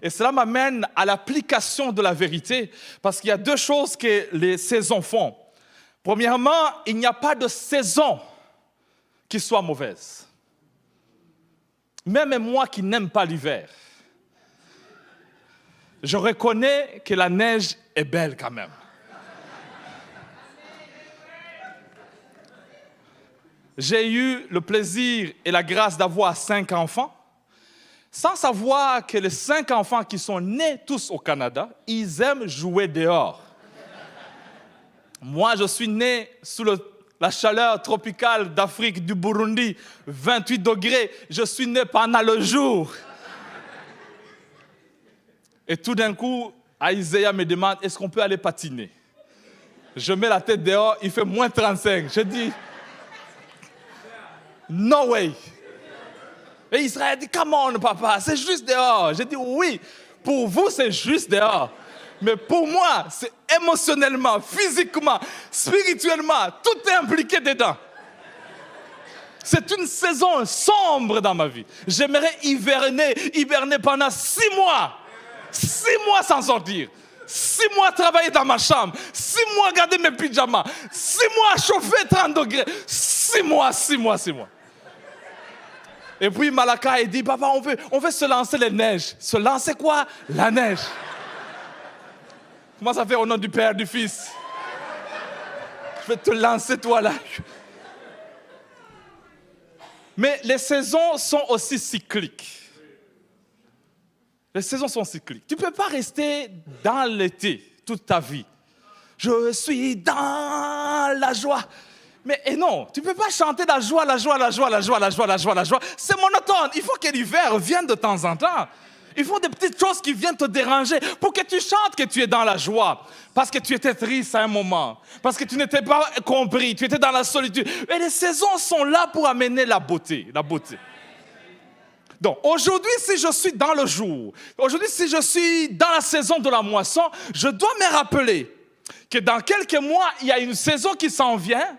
Et cela m'amène à l'application de la vérité, parce qu'il y a deux choses que les saisons font. Premièrement, il n'y a pas de saison qui soit mauvaise. Même moi qui n'aime pas l'hiver, je reconnais que la neige est belle quand même. J'ai eu le plaisir et la grâce d'avoir 5 enfants, sans savoir que les 5 enfants qui sont nés tous au Canada, ils aiment jouer dehors. Moi, je suis né sous la chaleur tropicale d'Afrique, du Burundi, 28 degrés. Je suis né pendant le jour. Et tout d'un coup, Isaiah me demande, est-ce qu'on peut aller patiner? Je mets la tête dehors, il fait moins 35. Je dis... No way. Et Israël dit, come on, papa, c'est juste dehors. J'ai dit, oui, pour vous, c'est juste dehors. Mais pour moi, c'est émotionnellement, physiquement, spirituellement, tout est impliqué dedans. C'est une saison sombre dans ma vie. J'aimerais hiberner pendant 6 mois. 6 mois sans sortir. 6 mois travailler dans ma chambre. 6 mois garder mes pyjamas. 6 mois chauffer 30 degrés. 6 mois. Et puis Malaka, il dit, papa, on veut se lancer les neiges. Se lancer quoi? La neige. Comment ça fait au nom du Père, du Fils? Je vais te lancer toi là. Mais les saisons sont aussi cycliques. Les saisons sont cycliques. Tu ne peux pas rester dans l'été toute ta vie. Je suis dans la joie. Mais non, tu ne peux pas chanter la joie. C'est monotone. Il faut que l'hiver vienne de temps en temps. Il faut des petites choses qui viennent te déranger pour que tu chantes que tu es dans la joie. Parce que tu étais triste à un moment. Parce que tu n'étais pas compris. Tu étais dans la solitude. Et les saisons sont là pour amener la beauté. Donc, aujourd'hui, si je suis dans le jour, aujourd'hui, si je suis dans la saison de la moisson, je dois me rappeler que dans quelques mois, il y a une saison qui s'en vient.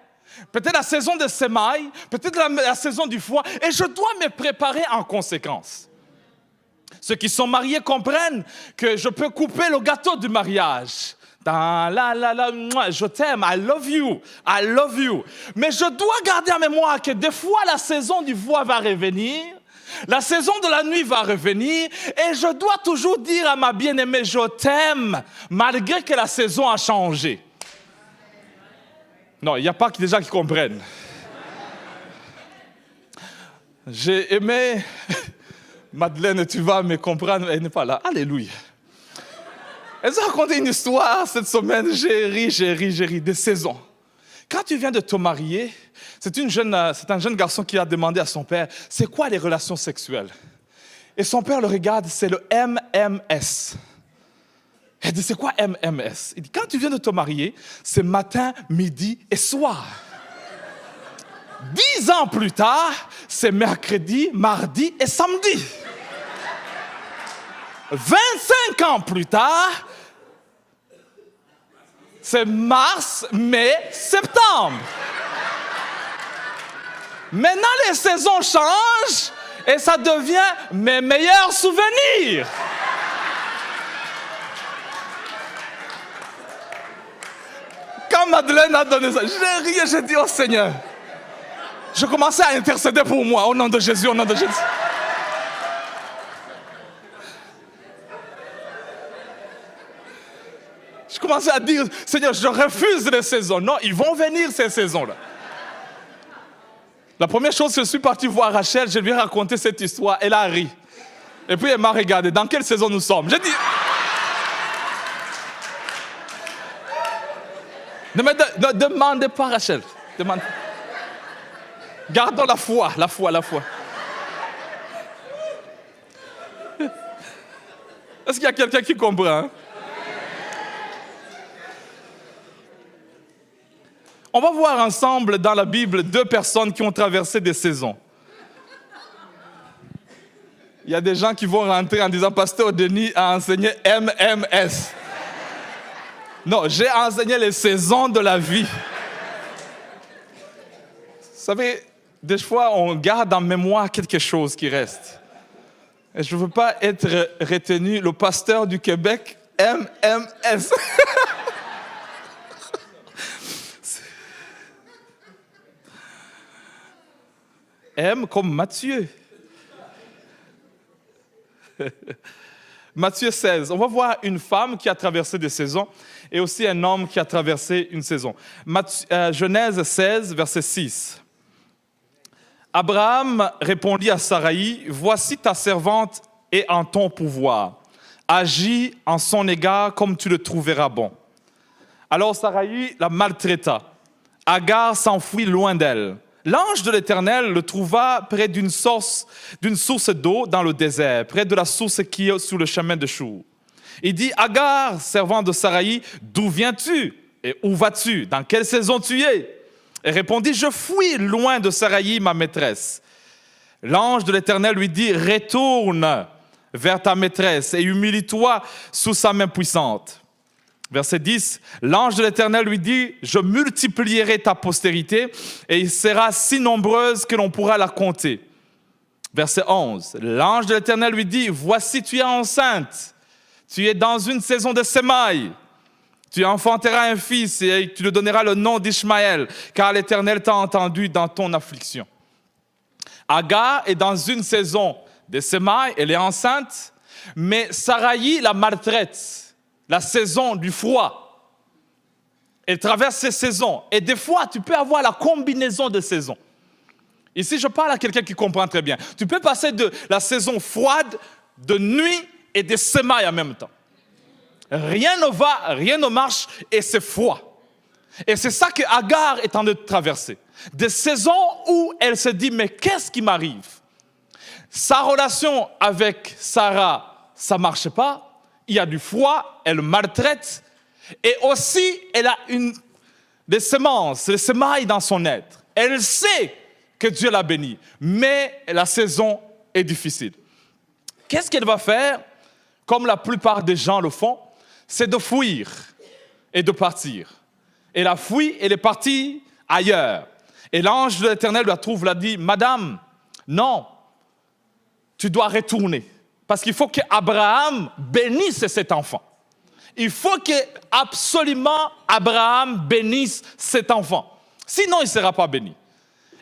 Peut-être la saison des semailles, peut-être la saison du foie, et je dois me préparer en conséquence. Ceux qui sont mariés comprennent que je peux couper le gâteau du mariage. Je t'aime, I love you. Mais je dois garder en mémoire que des fois la saison du foie va revenir, la saison de la nuit va revenir, et je dois toujours dire à ma bien-aimée, je t'aime, malgré que la saison a changé. Non, il n'y a pas que des gens qui comprennent. J'ai aimé... Madeleine, tu vas me comprendre, elle n'est pas là. Alléluia. Elle a raconté une histoire cette semaine, j'ai ri, des saisons. Quand tu viens de te marier, c'est un jeune garçon qui a demandé à son père, c'est quoi les relations sexuelles? Et son père le regarde, c'est le MMS. Elle dit, c'est quoi MMS? Il dit, quand tu viens de te marier, c'est matin, midi et soir. 10 ans plus tard, c'est mercredi, mardi et samedi. 25 ans plus tard, c'est mars, mai, septembre. Maintenant, les saisons changent et ça devient mes meilleurs souvenirs. Quand Madeleine a donné ça, j'ai ri et j'ai dit, oh Seigneur, je commençais à intercéder pour moi, au nom de Jésus, au nom de Jésus. commencé à dire, Seigneur, je refuse les saisons. Non, ils vont venir ces saisons-là. La première chose, je suis parti voir Rachel, je lui ai raconté cette histoire, elle a ri. Et puis elle m'a regardé, dans quelle saison nous sommes? J'ai dit... Ne demandez pas, Rachel. Gardons la foi. Est-ce qu'il y a quelqu'un qui comprend? Hein? On va voir ensemble dans la Bible 2 personnes qui ont traversé des saisons. Il y a des gens qui vont rentrer en disant, Pasteur Denis a enseigné MMS. Non, j'ai enseigné les saisons de la vie. Vous savez, des fois, on garde en mémoire quelque chose qui reste. Et je ne veux pas être retenu le pasteur du Québec, MMS. M comme Matthieu. Matthieu 16. On va voir une femme qui a traversé des saisons et aussi un homme qui a traversé une saison. Genèse 16, verset 6. Abraham répondit à Saraï, « Voici ta servante est en ton pouvoir. Agis en son égard comme tu le trouveras bon. » Alors Saraï la maltraita. Agar s'enfuit loin d'elle. L'ange de l'Éternel le trouva près d'une source d'eau dans le désert, près de la source qui est sur le chemin de Chour. Il dit, « Agar, servante de Saraï, d'où viens-tu et où vas-tu? Dans quelle saison tu es ?» Elle répondit, « Je fuis loin de Saraï, ma maîtresse. » L'ange de l'Éternel lui dit, « Retourne vers ta maîtresse et humilie-toi sous sa main puissante. » Verset 10, l'ange de l'Éternel lui dit, « Je multiplierai ta postérité et il sera si nombreuse que l'on pourra la compter. » Verset 11, l'ange de l'Éternel lui dit, « Voici, tu es enceinte, tu es dans une saison de semailles. Tu enfanteras un fils et tu lui donneras le nom d'Ishmaël, car l'Éternel t'a entendu dans ton affliction. » Agar est dans une saison de semailles, elle est enceinte, mais Saraï la maltraite, la saison du froid. Elle traverse ces saisons. Et des fois, tu peux avoir la combinaison de saisons. Ici, je parle à quelqu'un qui comprend très bien. Tu peux passer de la saison froide, de nuit et des semailles en même temps. Rien ne va, rien ne marche et c'est froid. Et c'est ça que Agar est en train de traverser. Des saisons où elle se dit, mais qu'est-ce qui m'arrive? Sa relation avec Sarah, ça ne marche pas. Il y a du froid, elle maltraite. Et aussi, elle a des semences, des semailles dans son être. Elle sait que Dieu l'a bénie, mais la saison est difficile. Qu'est-ce qu'elle va faire? Comme la plupart des gens le font, c'est de fuir et de partir. Elle a fui, elle est partie ailleurs. Et l'ange de l'Éternel la trouve, l'a dit, « Madame, non, tu dois retourner. Parce qu'il faut qu'Abraham bénisse cet enfant. Il faut que absolument Abraham bénisse cet enfant. Sinon, il ne sera pas béni. »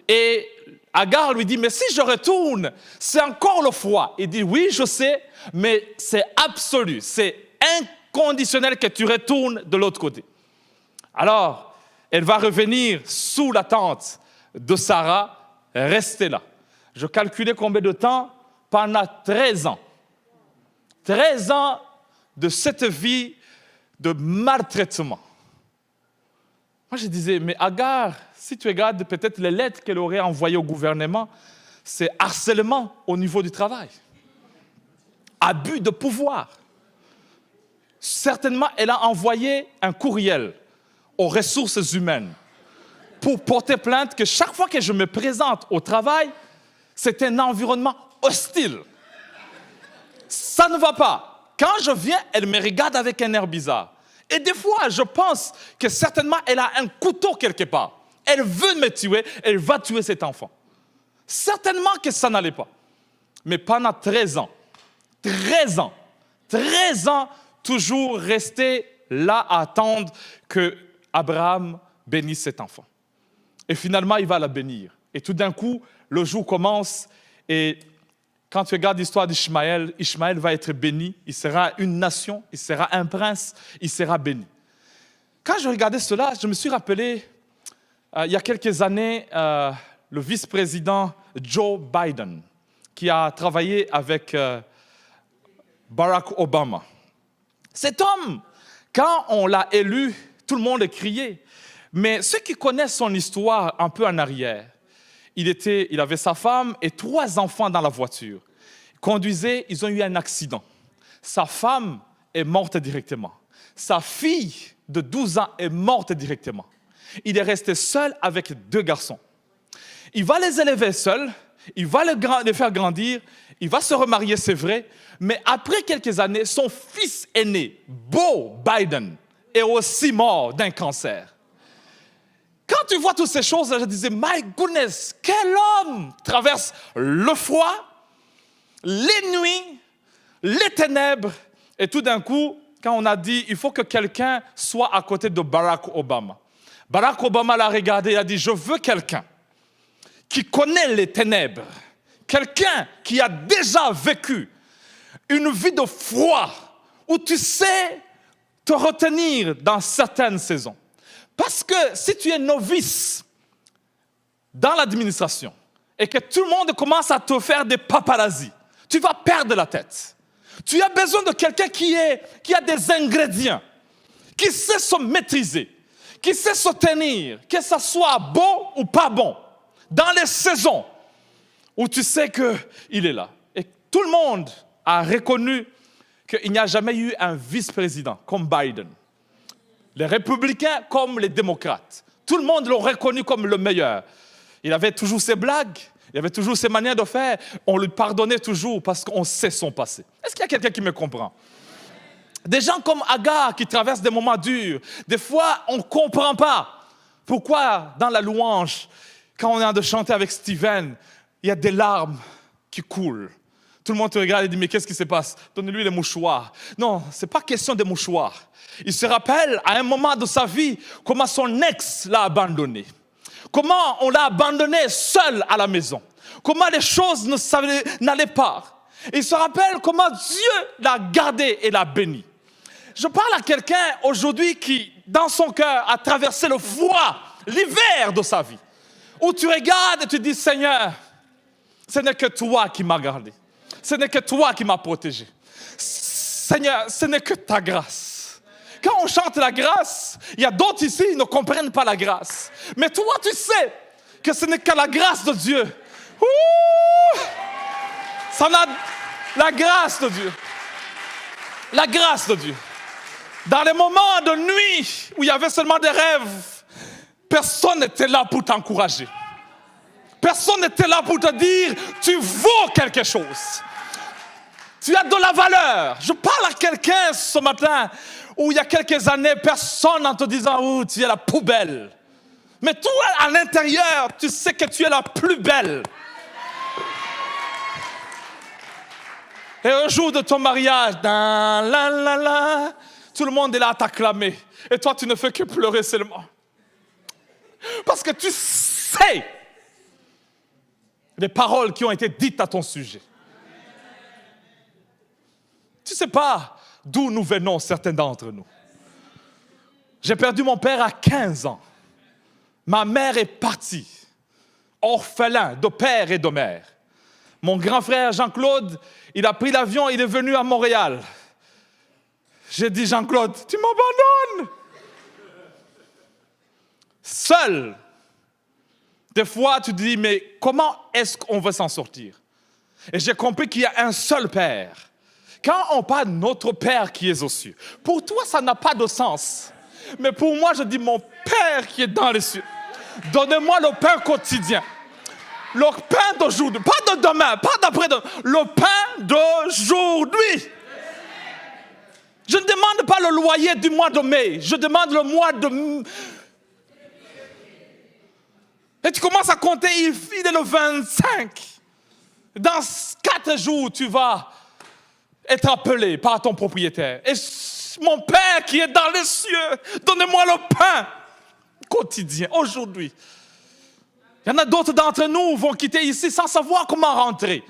Et Agar lui dit, « Mais si je retourne, c'est encore le froid. » Il dit, « Oui, je sais, mais c'est absolu, c'est inconditionnel que tu retournes de l'autre côté. » Alors, elle va revenir sous la tente de Sarah, rester là. Je calculais combien de temps? Pendant 13 ans. 13 ans de cette vie de maltraitement. Moi, je disais, mais Agar, si tu regardes peut-être les lettres qu'elle aurait envoyées au gouvernement, c'est harcèlement au niveau du travail. Abus de pouvoir. Certainement, elle a envoyé un courriel aux ressources humaines pour porter plainte que chaque fois que je me présente au travail, c'est un environnement hostile. Ça ne va pas. Quand je viens, elle me regarde avec un air bizarre. Et des fois, je pense que certainement, elle a un couteau quelque part. Elle veut me tuer, elle va tuer cet enfant. Certainement que ça n'allait pas. Mais pendant 13 ans, toujours rester là à attendre que Abraham bénisse cet enfant. Et finalement, il va la bénir. Et tout d'un coup, le jour commence et quand tu regardes l'histoire d'Ishmaël, Ishmaël va être béni, il sera une nation, il sera un prince, il sera béni. Quand je regardais cela, je me suis rappelé, il y a quelques années, le vice-président Joe Biden, qui a travaillé avec Barack Obama. Cet homme, quand on l'a élu, tout le monde a crié. Mais ceux qui connaissent son histoire un peu en arrière, il avait sa femme et 3 enfants dans la voiture. Ils conduisaient, ils ont eu un accident. Sa femme est morte directement. Sa fille de 12 ans est morte directement. Il est resté seul avec 2 garçons. Il va les élever seul, il va les faire grandir, il va se remarier, c'est vrai, mais après quelques années, son fils aîné, Beau Biden, est aussi mort d'un cancer. Quand tu vois toutes ces choses, je disais, my goodness, quel homme traverse le froid, les nuits, les ténèbres, et tout d'un coup, quand on a dit, il faut que quelqu'un soit à côté de Barack Obama. Barack Obama l'a regardé, il a dit, je veux quelqu'un qui connaît les ténèbres, quelqu'un qui a déjà vécu une vie de froid, où tu sais te retenir dans certaines saisons. Parce que si tu es novice dans l'administration et que tout le monde commence à te faire des paparazzis, tu vas perdre la tête. Tu as besoin de quelqu'un qui a des ingrédients, qui sait se maîtriser, qui sait se tenir, que ça soit bon ou pas bon, dans les saisons où tu sais qu'il est là. Et tout le monde a reconnu qu'il n'y a jamais eu un vice-président comme Biden. Les républicains comme les démocrates. Tout le monde l'a reconnu comme le meilleur. Il avait toujours ses blagues, il avait toujours ses manières de faire. On lui pardonnait toujours parce qu'on sait son passé. Est-ce qu'il y a quelqu'un qui me comprend? Des gens comme Agar qui traversent des moments durs. Des fois, on ne comprend pas pourquoi dans la louange, quand on est en train de chanter avec Steven, il y a des larmes qui coulent. Tout le monde te regarde et dit, mais qu'est-ce qui se passe? Donnez-lui les mouchoirs. Non, ce n'est pas question de mouchoirs. Il se rappelle à un moment de sa vie comment son ex l'a abandonné. Comment on l'a abandonné seul à la maison. Comment les choses n'allaient pas. Il se rappelle comment Dieu l'a gardé et l'a béni. Je parle à quelqu'un aujourd'hui qui, dans son cœur, a traversé le froid, l'hiver de sa vie. Où tu regardes et tu dis, Seigneur, ce n'est que toi qui m'as gardé. Ce n'est que toi qui m'as protégé. Seigneur, ce n'est que ta grâce. Quand on chante la grâce, il y a d'autres ici qui ne comprennent pas la grâce. Mais toi, tu sais que ce n'est que la grâce de Dieu. Ouh! La grâce de Dieu. La grâce de Dieu. Dans les moments de nuit où il y avait seulement des rêves, personne n'était là pour t'encourager. Personne n'était là pour te dire, tu vaux quelque chose. Tu as de la valeur. Je parle à quelqu'un ce matin où il y a quelques années, personne en te disant, oh, tu es la poubelle. Mais toi, à l'intérieur, tu sais que tu es la plus belle. Et un jour de ton mariage, tout le monde est là à t'acclamer. Et toi, tu ne fais que pleurer seulement. Parce que tu sais les paroles qui ont été dites à ton sujet. Tu ne sais pas d'où nous venons, certains d'entre nous. J'ai perdu mon père à 15 ans. Ma mère est partie, orphelin de père et de mère. Mon grand frère Jean-Claude, il a pris l'avion, il est venu à Montréal. J'ai dit, Jean-Claude, tu m'abandonnes. Seul. Des fois, tu te dis, mais comment est-ce qu'on va s'en sortir? Et j'ai compris qu'il y a un seul Père. Quand on parle de notre Père qui est aux cieux, pour toi, ça n'a pas de sens. Mais pour moi, je dis, mon Père qui est dans les cieux, donnez-moi le pain quotidien. Le pain d'aujourd'hui, pas de demain, pas d'après-demain, le pain d'aujourd'hui. Je ne demande pas le loyer du mois de mai, je demande le mois de... Et tu commences à compter, il est le 25. Dans 4 jours, tu vas être appelé par ton propriétaire. Et mon Père qui est dans les cieux, donnez-moi le pain quotidien, aujourd'hui. Il y en a d'autres d'entre nous qui vont quitter ici sans savoir comment rentrer.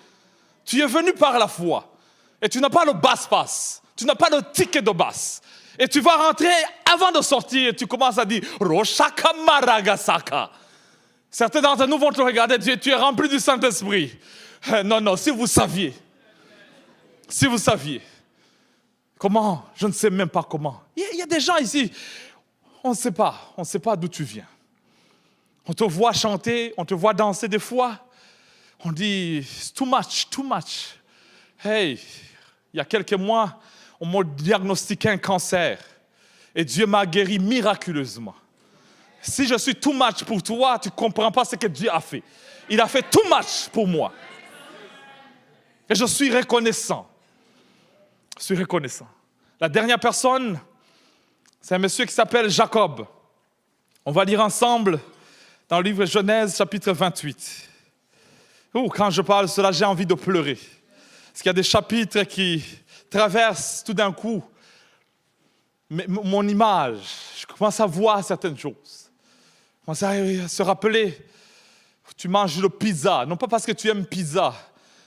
Tu es venu par la foi et tu n'as pas le basse-passe. Tu n'as pas le ticket de basse. Et tu vas rentrer, avant de sortir, tu commences à dire Roshaka Maragasaka. Certains d'entre nous vont te regarder, tu es rempli du Saint-Esprit. Non, si vous saviez. Si vous saviez. Comment? Je ne sais même pas comment. Il y a des gens ici, on ne sait pas d'où tu viens. On te voit chanter, on te voit danser des fois. On dit, too much. Hey, il y a quelques mois, on m'a diagnostiqué un cancer. Et Dieu m'a guéri miraculeusement. Si je suis too much pour toi, tu ne comprends pas ce que Dieu a fait. Il a fait too much pour moi. Et je suis reconnaissant. La dernière personne, c'est un monsieur qui s'appelle Jacob. On va lire ensemble dans le livre Genèse, chapitre 28. Quand je parle de cela, j'ai envie de pleurer. Parce qu'il y a des chapitres qui traversent tout d'un coup mon image. Je commence à voir certaines choses. Je commence à se rappeler. Tu manges le pizza, non pas parce que tu aimes pizza,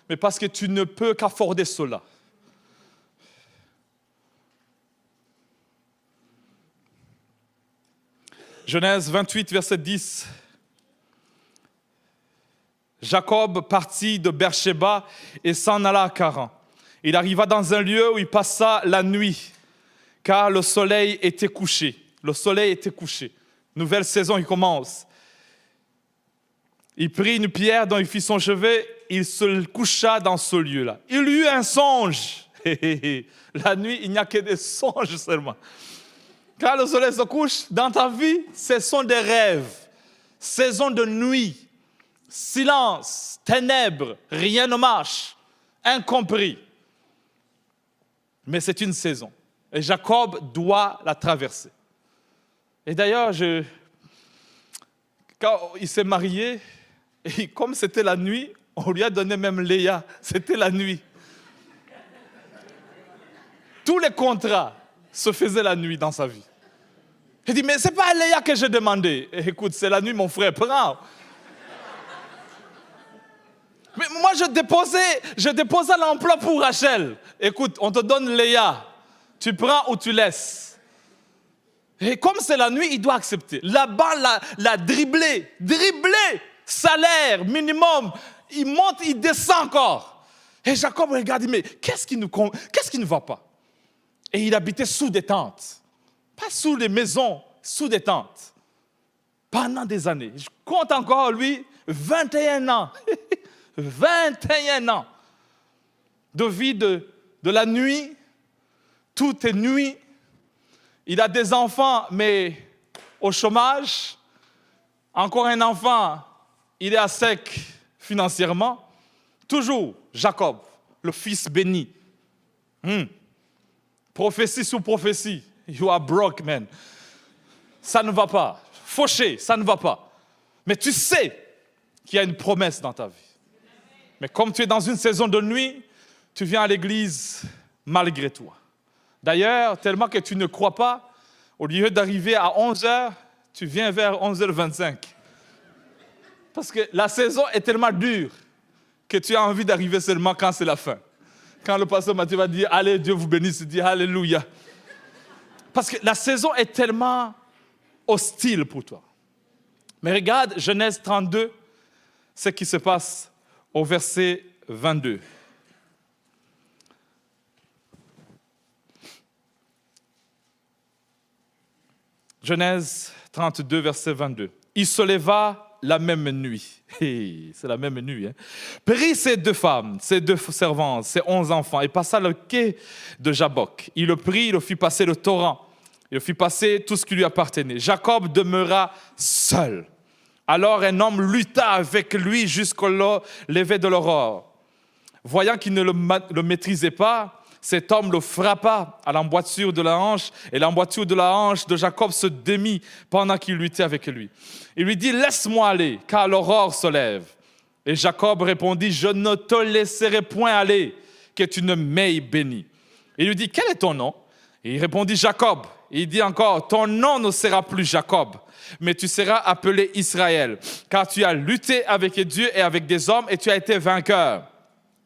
mais parce que tu ne peux qu'afforder cela. Genèse 28, verset 10. Jacob partit de Beersheba et s'en alla à Charan. Il arriva dans un lieu où il passa la nuit, car le soleil était couché. Nouvelle saison, il commence. Il prit une pierre dont il fit son chevet, il se coucha dans ce lieu-là. Il eut un songe. La nuit, il n'y a que des songes seulement. Quand le soleil se couche, dans ta vie, ce sont des rêves. Saison de nuit. Silence, ténèbres, rien ne marche, incompris. Mais c'est une saison. Et Jacob doit la traverser. Et d'ailleurs, quand il s'est marié, et comme c'était la nuit, on lui a donné même Léa. C'était la nuit. Tous les contrats se faisaient la nuit dans sa vie. Il dit, mais ce n'est pas Léa que j'ai demandé. Et écoute, c'est la nuit, mon frère, prends. Mais moi, je déposais l'emploi pour Rachel. Écoute, on te donne Léa. Tu prends ou tu laisses. Et comme c'est la nuit, il doit accepter. Là-bas, la dribbler. Salaire, minimum. Il monte, il descend encore. Et Jacob regarde, mais qu'est-ce qui ne va pas? Et il habitait sous des tentes. Pas sous les maisons, sous des tentes. Pendant des années. Je compte encore, lui, 21 ans. 21 ans de vie de la nuit. Tout est nuit. Il a des enfants, mais au chômage. Encore un enfant, il est à sec financièrement. Toujours Jacob, le fils béni. Prophétie sous prophétie. You are broke, man. Ça ne va pas. Fauché, ça ne va pas. Mais tu sais qu'il y a une promesse dans ta vie. Mais comme tu es dans une saison de nuit, tu viens à l'église malgré toi. D'ailleurs, tellement que tu ne crois pas, au lieu d'arriver à 11h, tu viens vers 11h25. Parce que la saison est tellement dure que tu as envie d'arriver seulement quand c'est la fin. Quand le pasteur Mathieu va dire « Allez, Dieu vous bénisse », tu dis « Alléluia ». Parce que la saison est tellement hostile pour toi. Mais regarde Genèse 32, ce qui se passe au verset 22. Genèse 32, verset 22. Il se leva la même nuit. C'est la même nuit. Prit ses 2 femmes, ses 2 servantes, ses 11 enfants et passa le quai de Jabbok. Il le prit, il le fit passer le torrent. Il le fit passer tout ce qui lui appartenait. Jacob demeura seul. Alors un homme lutta avec lui jusqu'au lever de l'aurore. Voyant qu'il ne le maîtrisait pas, cet homme le frappa à l'emboîture de la hanche, et l'emboîture de la hanche de Jacob se démit pendant qu'il luttait avec lui. Il lui dit « Laisse-moi aller, car l'aurore se lève. » Et Jacob répondit « Je ne te laisserai point aller, que tu ne m'aies béni. » Il lui dit « Quel est ton nom ?» Et il répondit « Jacob. » Et il dit encore « Ton nom ne sera plus Jacob, mais tu seras appelé Israël, car tu as lutté avec Dieu et avec des hommes, et tu as été vainqueur. »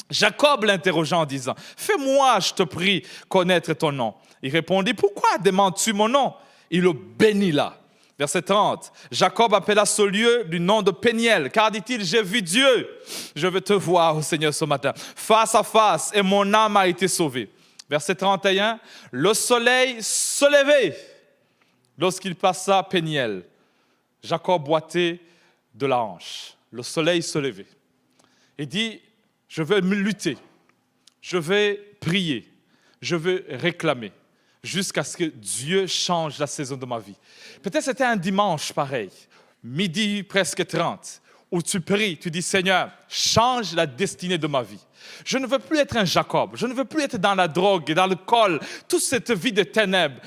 Jacob l'interrogea en disant « Fais-moi, je te prie, connaître ton nom. » Il répondit, pourquoi demandes-tu mon nom? Il le bénit là. Verset 30, Jacob appela ce lieu du nom de Péniel, car dit-il, j'ai vu Dieu. Je veux te voir, ô Seigneur, ce matin, face à face, et mon âme a été sauvée. Verset 31, le soleil se levait lorsqu'il passa Péniel. Jacob boitait de la hanche. Le soleil se levait. Il dit, je vais me lutter, je vais prier, je vais réclamer, jusqu'à ce que Dieu change la saison de ma vie. Peut-être c'était un dimanche pareil, midi presque 30, où tu pries, tu dis, Seigneur, change la destinée de ma vie. Je ne veux plus être un Jacob, je ne veux plus être dans la drogue et dans l'alcool, toute cette vie de ténèbres.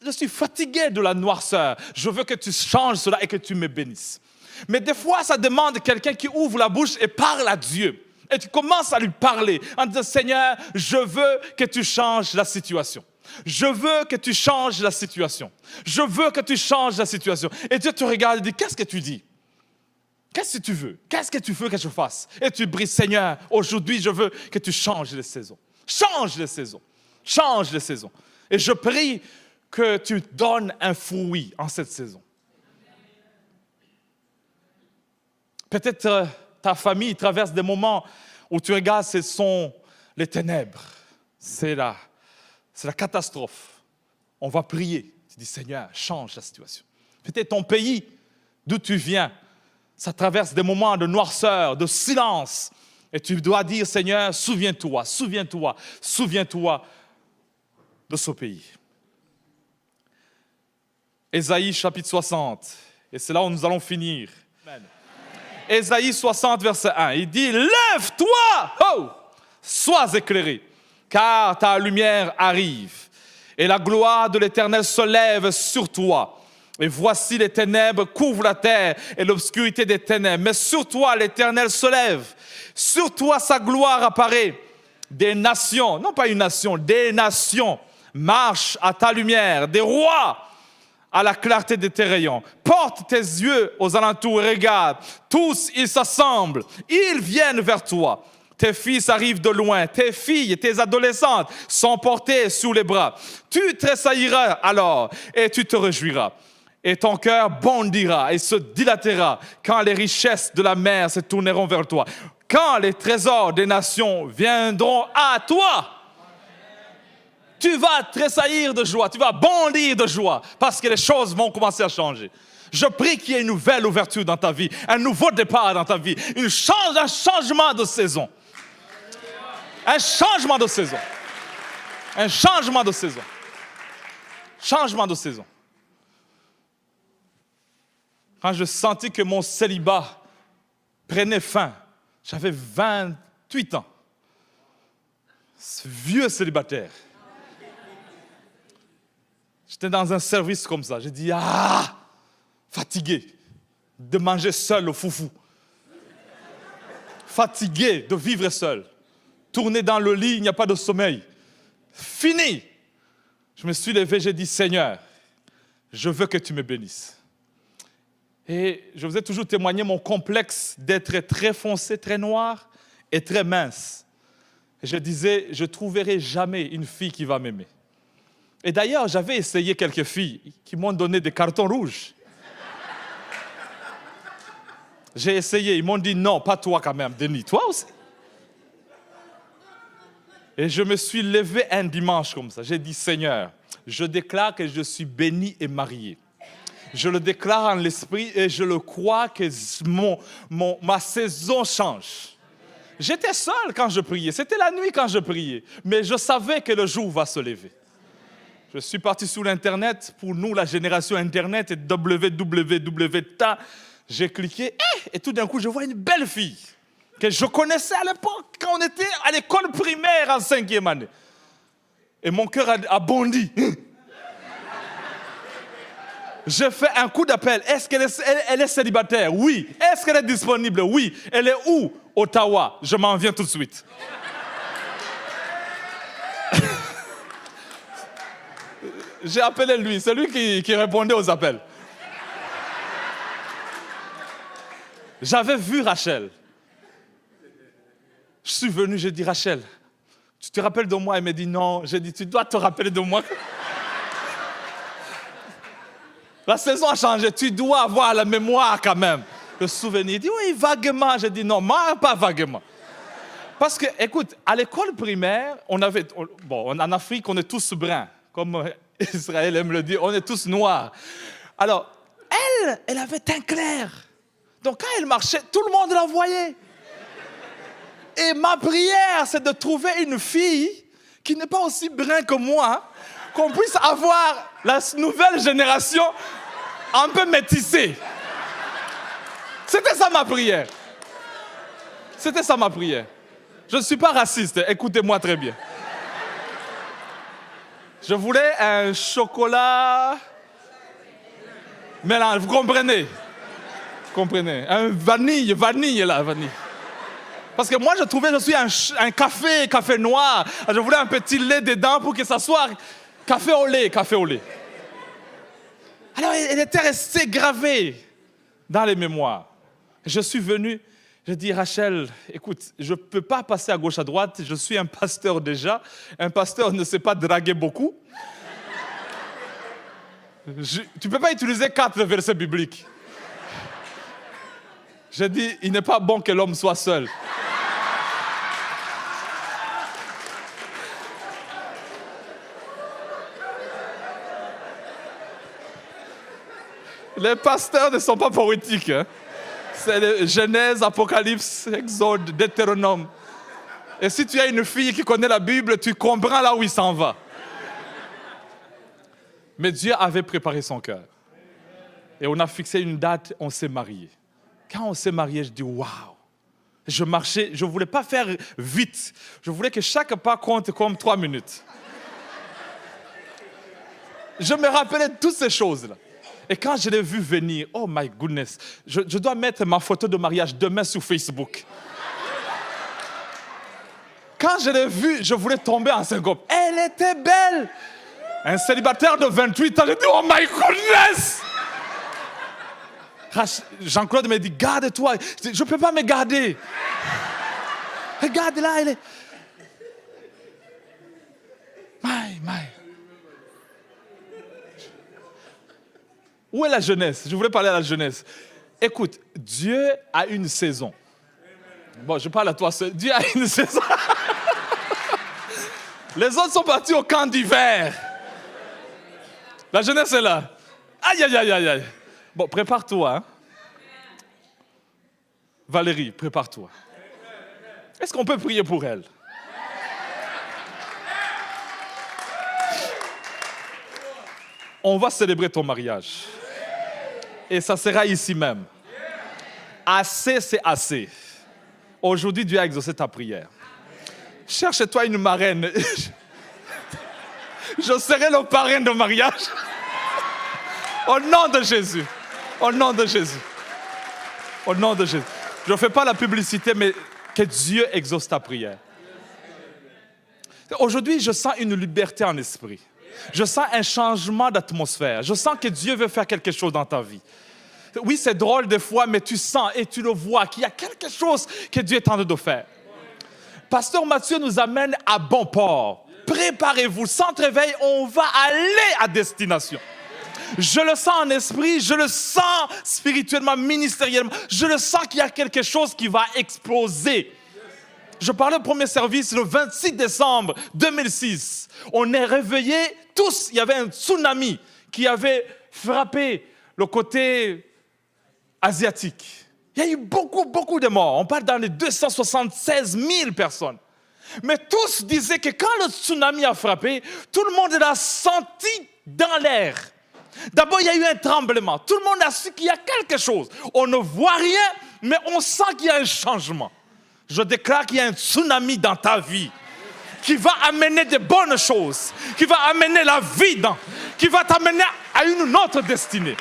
Je suis fatigué de la noirceur. Je veux que tu changes cela et que tu me bénisses. Mais des fois, ça demande quelqu'un qui ouvre la bouche et parle à Dieu. Et tu commences à lui parler en disant, Seigneur, je veux que tu changes la situation. Je veux que tu changes la situation. Je veux que tu changes la situation. Et Dieu te regarde et dit, qu'est-ce que tu dis? Qu'est-ce que tu veux? Qu'est-ce que tu veux que je fasse? Et tu brilles, Seigneur, aujourd'hui, je veux que tu changes les saisons. Change les saisons. Change les saisons. Et je prie que tu donnes un fruit en cette saison. Peut-être ta famille traverse des moments où tu regardes, ce sont les ténèbres. C'est la catastrophe. On va prier. Tu dis, Seigneur, change la situation. Peut-être ton pays, d'où tu viens, ça traverse des moments de noirceur, de silence. Et tu dois dire, Seigneur, souviens-toi, souviens-toi, souviens-toi de ce pays. Ésaïe chapitre 60, et c'est là où nous allons finir. Amen. Ésaïe 60, verset 1, il dit, lève-toi, oh, sois éclairé, car ta lumière arrive, et la gloire de l'Éternel se lève sur toi. Et voici les ténèbres couvrent la terre et l'obscurité des ténèbres. Mais sur toi, l'Éternel se lève. Sur toi, sa gloire apparaît. Des nations, non pas une nation, des nations marchent à ta lumière. Des rois à la clarté de tes rayons. Porte tes yeux aux alentours et regarde. Tous, ils s'assemblent. Ils viennent vers toi. Tes fils arrivent de loin, tes filles, tes adolescentes sont portées sous les bras. Tu tressailliras alors et tu te réjouiras. Et ton cœur bondira et se dilatera quand les richesses de la mer se tourneront vers toi. Quand les trésors des nations viendront à toi, tu vas tressaillir de joie, tu vas bondir de joie parce que les choses vont commencer à changer. Je prie qu'il y ait une nouvelle ouverture dans ta vie, un nouveau départ dans ta vie, un changement de saison. Un changement de saison. Un changement de saison. Changement de saison. Quand je sentis que mon célibat prenait fin, j'avais 28 ans. Ce vieux célibataire. J'étais dans un service comme ça. J'ai dit, fatigué de manger seul au foufou. Fatigué de vivre seul. Tourner dans le lit, il n'y a pas de sommeil. Fini. Je me suis levé, j'ai dit, Seigneur, je veux que tu me bénisses. Et je vous ai toujours témoigné mon complexe d'être très foncé, très noir et très mince. Et je disais, je ne trouverai jamais une fille qui va m'aimer. Et d'ailleurs, j'avais essayé quelques filles qui m'ont donné des cartons rouges. J'ai essayé, ils m'ont dit non, pas toi quand même, Denis, toi aussi. Et je me suis levé un dimanche comme ça. J'ai dit, Seigneur, je déclare que je suis béni et marié. Je le déclare en l'esprit et je le crois que ma saison change. J'étais seul quand je priais. C'était la nuit quand je priais. Mais je savais que le jour va se lever. Je suis parti sur l'Internet. Pour nous, la génération Internet est www. J'ai cliqué et tout d'un coup, je vois une belle fille que je connaissais à l'époque quand on était à l'école primaire en 5e année. Et mon cœur a bondi. J'ai fait un coup d'appel. Est-ce qu'elle est célibataire? Oui. Est-ce qu'elle est disponible? Oui. Elle est où? Ottawa. Je m'en viens tout de suite. J'ai appelé lui. C'est lui qui répondait aux appels. J'avais vu Rachel. Je suis venu, j'ai dit, Rachel, tu te rappelles de moi? Elle me dit non. J'ai dit, tu dois te rappeler de moi. La saison a changé, tu dois avoir la mémoire quand même. Le souvenir. Il dit, oui, vaguement. J'ai dit, non, moi, pas vaguement. Parce que, écoute, à l'école primaire, en Afrique, on est tous bruns. Comme Israël aime le dire, on est tous noirs. Alors, elle avait teint clair. Donc, quand elle marchait, tout le monde la voyait. Et ma prière, c'est de trouver une fille qui n'est pas aussi brun que moi, qu'on puisse avoir la nouvelle génération un peu métissée. C'était ça ma prière. C'était ça ma prière. Je ne suis pas raciste, écoutez-moi très bien. Je voulais un chocolat mélange, vous comprenez? Comprenez? Un vanille là, vanille. Parce que moi, je trouvais que je suis un café noir. Je voulais un petit lait dedans pour que ça soit café au lait. Alors, elle était restée gravée dans les mémoires. Je suis venu, j'ai dit, Rachel, écoute, je ne peux pas passer à gauche, à droite. Je suis un pasteur déjà. Un pasteur ne sait pas draguer beaucoup. Tu ne peux pas utiliser 4 versets bibliques. J'ai dit, il n'est pas bon que l'homme soit seul. Les pasteurs ne sont pas poétiques. Hein? C'est Genèse, Apocalypse, Exode, Deutéronome. Et si tu as une fille qui connaît la Bible, tu comprends là où il s'en va. Mais Dieu avait préparé son cœur. Et on a fixé une date, on s'est mariés. Quand on s'est mariés, je dis waouh. Je marchais, je ne voulais pas faire vite. Je voulais que chaque pas compte comme 3 minutes. Je me rappelais de toutes ces choses-là. Et quand je l'ai vu venir, oh my goodness, je dois mettre ma photo de mariage demain sur Facebook. Quand je l'ai vue, je voulais tomber en syncope. Elle était belle. Un célibataire de 28 ans, j'ai dit, oh my goodness. Jean-Claude m'a dit, garde-toi. Je ne peux pas me garder. Regarde là, elle est... My. Où est la jeunesse? Je voulais parler à la jeunesse. Écoute, Dieu a une saison. Bon, je parle à toi seul. Dieu a une saison. Les autres sont partis au camp d'hiver. La jeunesse est là. Aïe. Bon, prépare-toi. Hein? Valérie, prépare-toi. Est-ce qu'on peut prier pour elle? On va célébrer ton mariage. Et ça sera ici même. Assez, c'est assez. Aujourd'hui, Dieu a exaucé ta prière. Cherche-toi une marraine. Je serai le parrain de mariage. Au nom de Jésus. Au nom de Jésus. Au nom de Jésus. Je ne fais pas la publicité, mais que Dieu exauce ta prière. Aujourd'hui, je sens une liberté en esprit. Je sens un changement d'atmosphère. Je sens que Dieu veut faire quelque chose dans ta vie. Oui, c'est drôle des fois, mais tu sens et tu le vois qu'il y a quelque chose que Dieu est en train de faire. Pasteur Mathieu nous amène à bon port. Préparez-vous, Centre Éveil, on va aller à destination. Je le sens en esprit, je le sens spirituellement, ministériellement. Je le sens qu'il y a quelque chose qui va exploser. Je parlais au premier service le 26 décembre 2006. On est réveillés tous. Il y avait un tsunami qui avait frappé le côté asiatique. Il y a eu beaucoup de morts. On parle dans les 276 000 personnes. Mais tous disaient que quand le tsunami a frappé, tout le monde l'a senti dans l'air. D'abord, il y a eu un tremblement. Tout le monde a su qu'il y a quelque chose. On ne voit rien, mais on sent qu'il y a un changement. Je déclare qu'il y a un tsunami dans ta vie qui va amener de bonnes choses, qui va amener la vie, qui va t'amener à une autre destinée.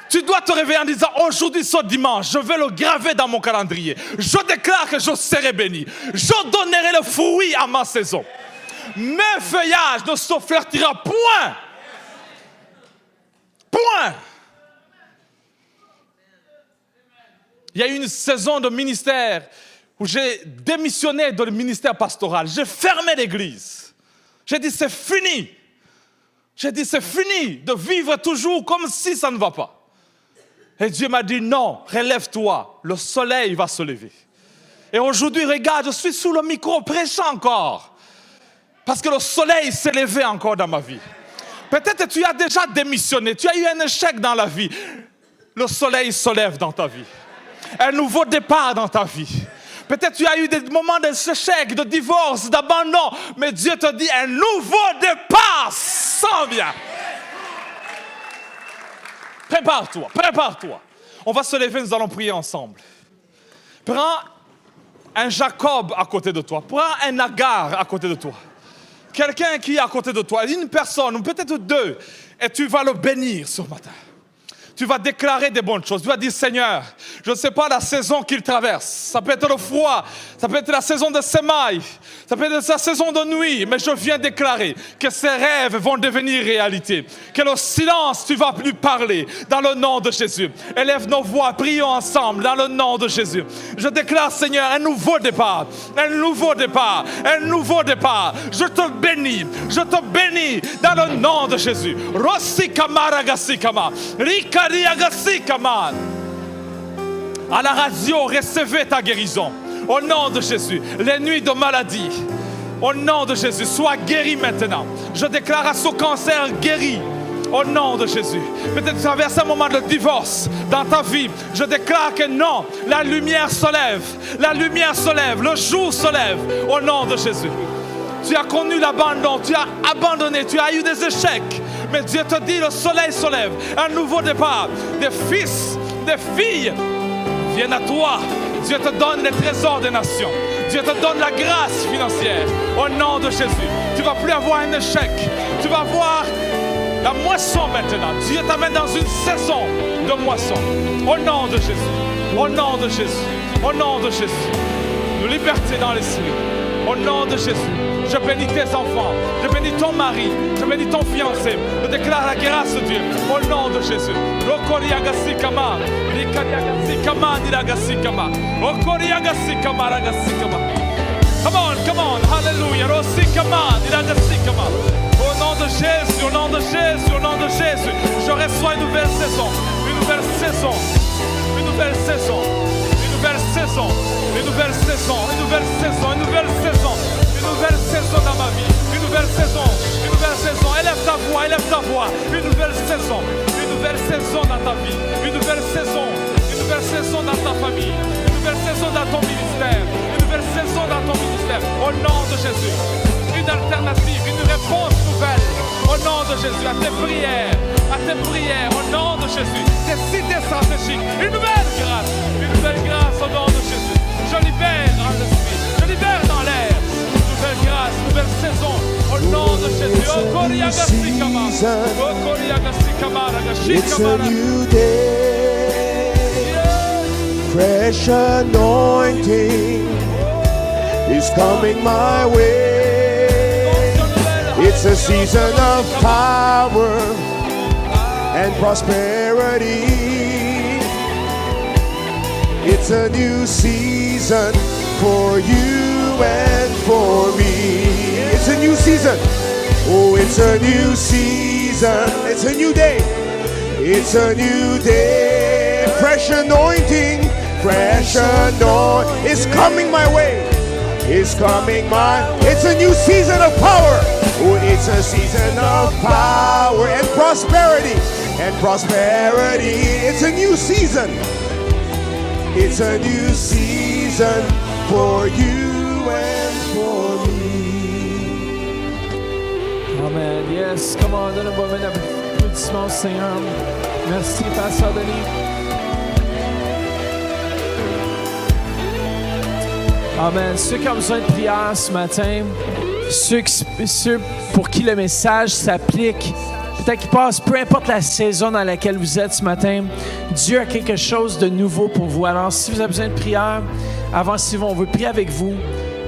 Tu dois te réveiller en disant, aujourd'hui, ce dimanche, je vais le graver dans mon calendrier. Je déclare que je serai béni. Je donnerai le fruit à ma saison. Mes feuillages ne se fleurtira point. Point. Il y a eu une saison de ministère où j'ai démissionné dans le ministère pastoral. J'ai fermé l'église. J'ai dit, c'est fini. J'ai dit, c'est fini de vivre toujours comme si ça ne va pas. Et Dieu m'a dit, non, relève-toi, le soleil va se lever. Et aujourd'hui, regarde, je suis sous le micro prêchant encore. Parce que le soleil s'est levé encore dans ma vie. Peut-être que tu as déjà démissionné, tu as eu un échec dans la vie. Le soleil se lève dans ta vie. Un nouveau départ dans ta vie. Peut-être tu as eu des moments d'échec, de divorce, d'abandon. Mais Dieu te dit, un nouveau départ s'en vient. Prépare-toi, prépare-toi. On va se lever, nous allons prier ensemble. Prends un Jacob à côté de toi. Prends un Agar à côté de toi. Quelqu'un qui est à côté de toi, une personne ou peut-être deux, et tu vas le bénir ce matin. Tu vas déclarer des bonnes choses. Tu vas dire, Seigneur, je ne sais pas la saison qu'il traverse. Ça peut être le froid, ça peut être la saison de semailles, ça peut être la saison de nuit. Mais je viens déclarer que ces rêves vont devenir réalité. Que le silence, tu vas lui parler dans le nom de Jésus. Élève nos voix, prions ensemble dans le nom de Jésus. Je déclare, Seigneur, un nouveau départ. Un nouveau départ. Un nouveau départ. Je te bénis dans le nom de Jésus. Rossi kamara gassi kama. Rika à la radio, recevez ta guérison. Au nom de Jésus, les nuits de maladie, au nom de Jésus, sois guéri maintenant. Je déclare à ce cancer guéri. Au nom de Jésus. Peut-être que tu traverses un moment de divorce dans ta vie. Je déclare que non, la lumière se lève. La lumière se lève. Le jour se lève. Au nom de Jésus. Tu as connu l'abandon. Tu as abandonné. Tu as eu des échecs. Mais Dieu te dit, le soleil se lève. Un nouveau départ. Des fils, des filles viennent à toi. Dieu te donne les trésors des nations. Dieu te donne la grâce financière. Au nom de Jésus. Tu ne vas plus avoir un échec. Tu vas voir la moisson maintenant. Dieu t'amène dans une saison de moisson. Au nom de Jésus. Au nom de Jésus. Au nom de Jésus. De liberté dans l'esprit. Au nom de Jésus. Je bénis tes enfants. Je bénis ton mari. Je bénis ton fiancé. Je déclare la grâce de Dieu. Au nom de Jésus. Come on. Hallelujah. Au nom de Jésus, au nom de Jésus, au nom de Jésus, je reçois une nouvelle saison, une nouvelle saison, une nouvelle saison, une nouvelle saison, une nouvelle saison, une nouvelle saison, une nouvelle saison, une nouvelle saison dans ma vie, une nouvelle saison, une nouvelle saison. Élève ta voix, une nouvelle saison dans ta vie, une nouvelle saison dans ta famille, une nouvelle saison dans ton ministère, une nouvelle saison dans ton ministère. Au nom de Jésus. Une alternative, une réponse nouvelle au nom de Jésus à tes prières, au nom de Jésus, tes cités stratégiques, une nouvelle grâce au nom de Jésus. Je libère dans l'esprit, je libère dans l'air, nouvelle grâce, nouvelle saison au nom de Jésus. It's a new day, fresh anointing is coming my way. It's a season of power and prosperity. It's a new season for you and for me. It's a new season. Oh, it's a new season. It's a new day. It's a new day. Fresh anointing. It's coming my way. It's a new season of power. Oh, it's a season of power and prosperity. It's a new season. It's a new season for you and for me. Amen. Yes, come on, donne-moi un applaudissement au Seigneur. Merci, Pasteur Denis. Amen. Ceux qui ont besoin de prière ce matin, ceux pour qui le message s'applique, peut-être qu'ils passent, peu importe la saison dans laquelle vous êtes ce matin, Dieu a quelque chose de nouveau pour vous. Alors, si vous avez besoin de prière, avancez-vous, on veut prier avec vous.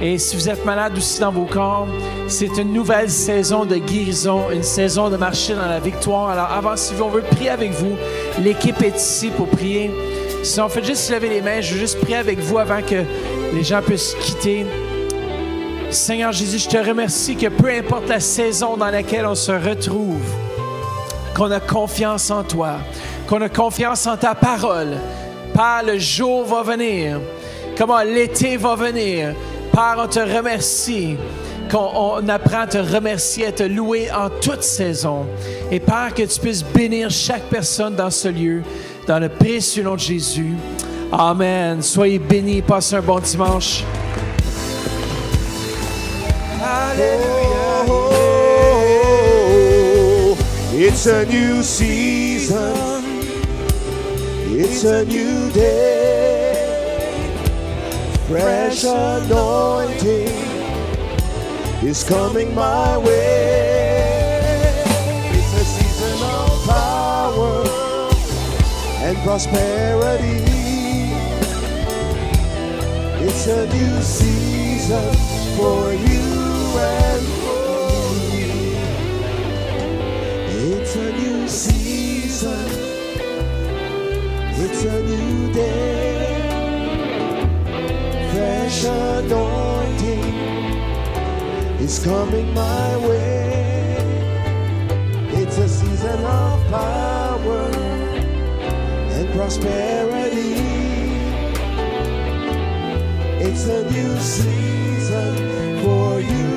Et si vous êtes malade aussi dans vos corps, c'est une nouvelle saison de guérison, une saison de marcher dans la victoire. Alors, avancez-vous, on veut prier avec vous. L'équipe est ici pour prier. Sinon, faites juste lever les mains. Je veux juste prier avec vous avant que les gens puissent quitter. Seigneur Jésus, je te remercie que peu importe la saison dans laquelle on se retrouve, qu'on a confiance en toi, qu'on a confiance en ta parole. Père, le jour va venir. Comment l'été va venir. Père, on te remercie. Qu'on apprend à te remercier, à te louer en toute saison. Et Père, que tu puisses bénir chaque personne dans ce lieu, dans le précieux nom de Jésus. Amen. Soyez bénis. Passez un bon dimanche. Alléluia. It's a new season. It's a new day. Fresh anointing is coming my way. It's a season of power and prosperity. It's a new season for you and for me. It's a new season. It's a new day. Fresh anointing is coming my way. It's a season of power and prosperity. It's a new season for you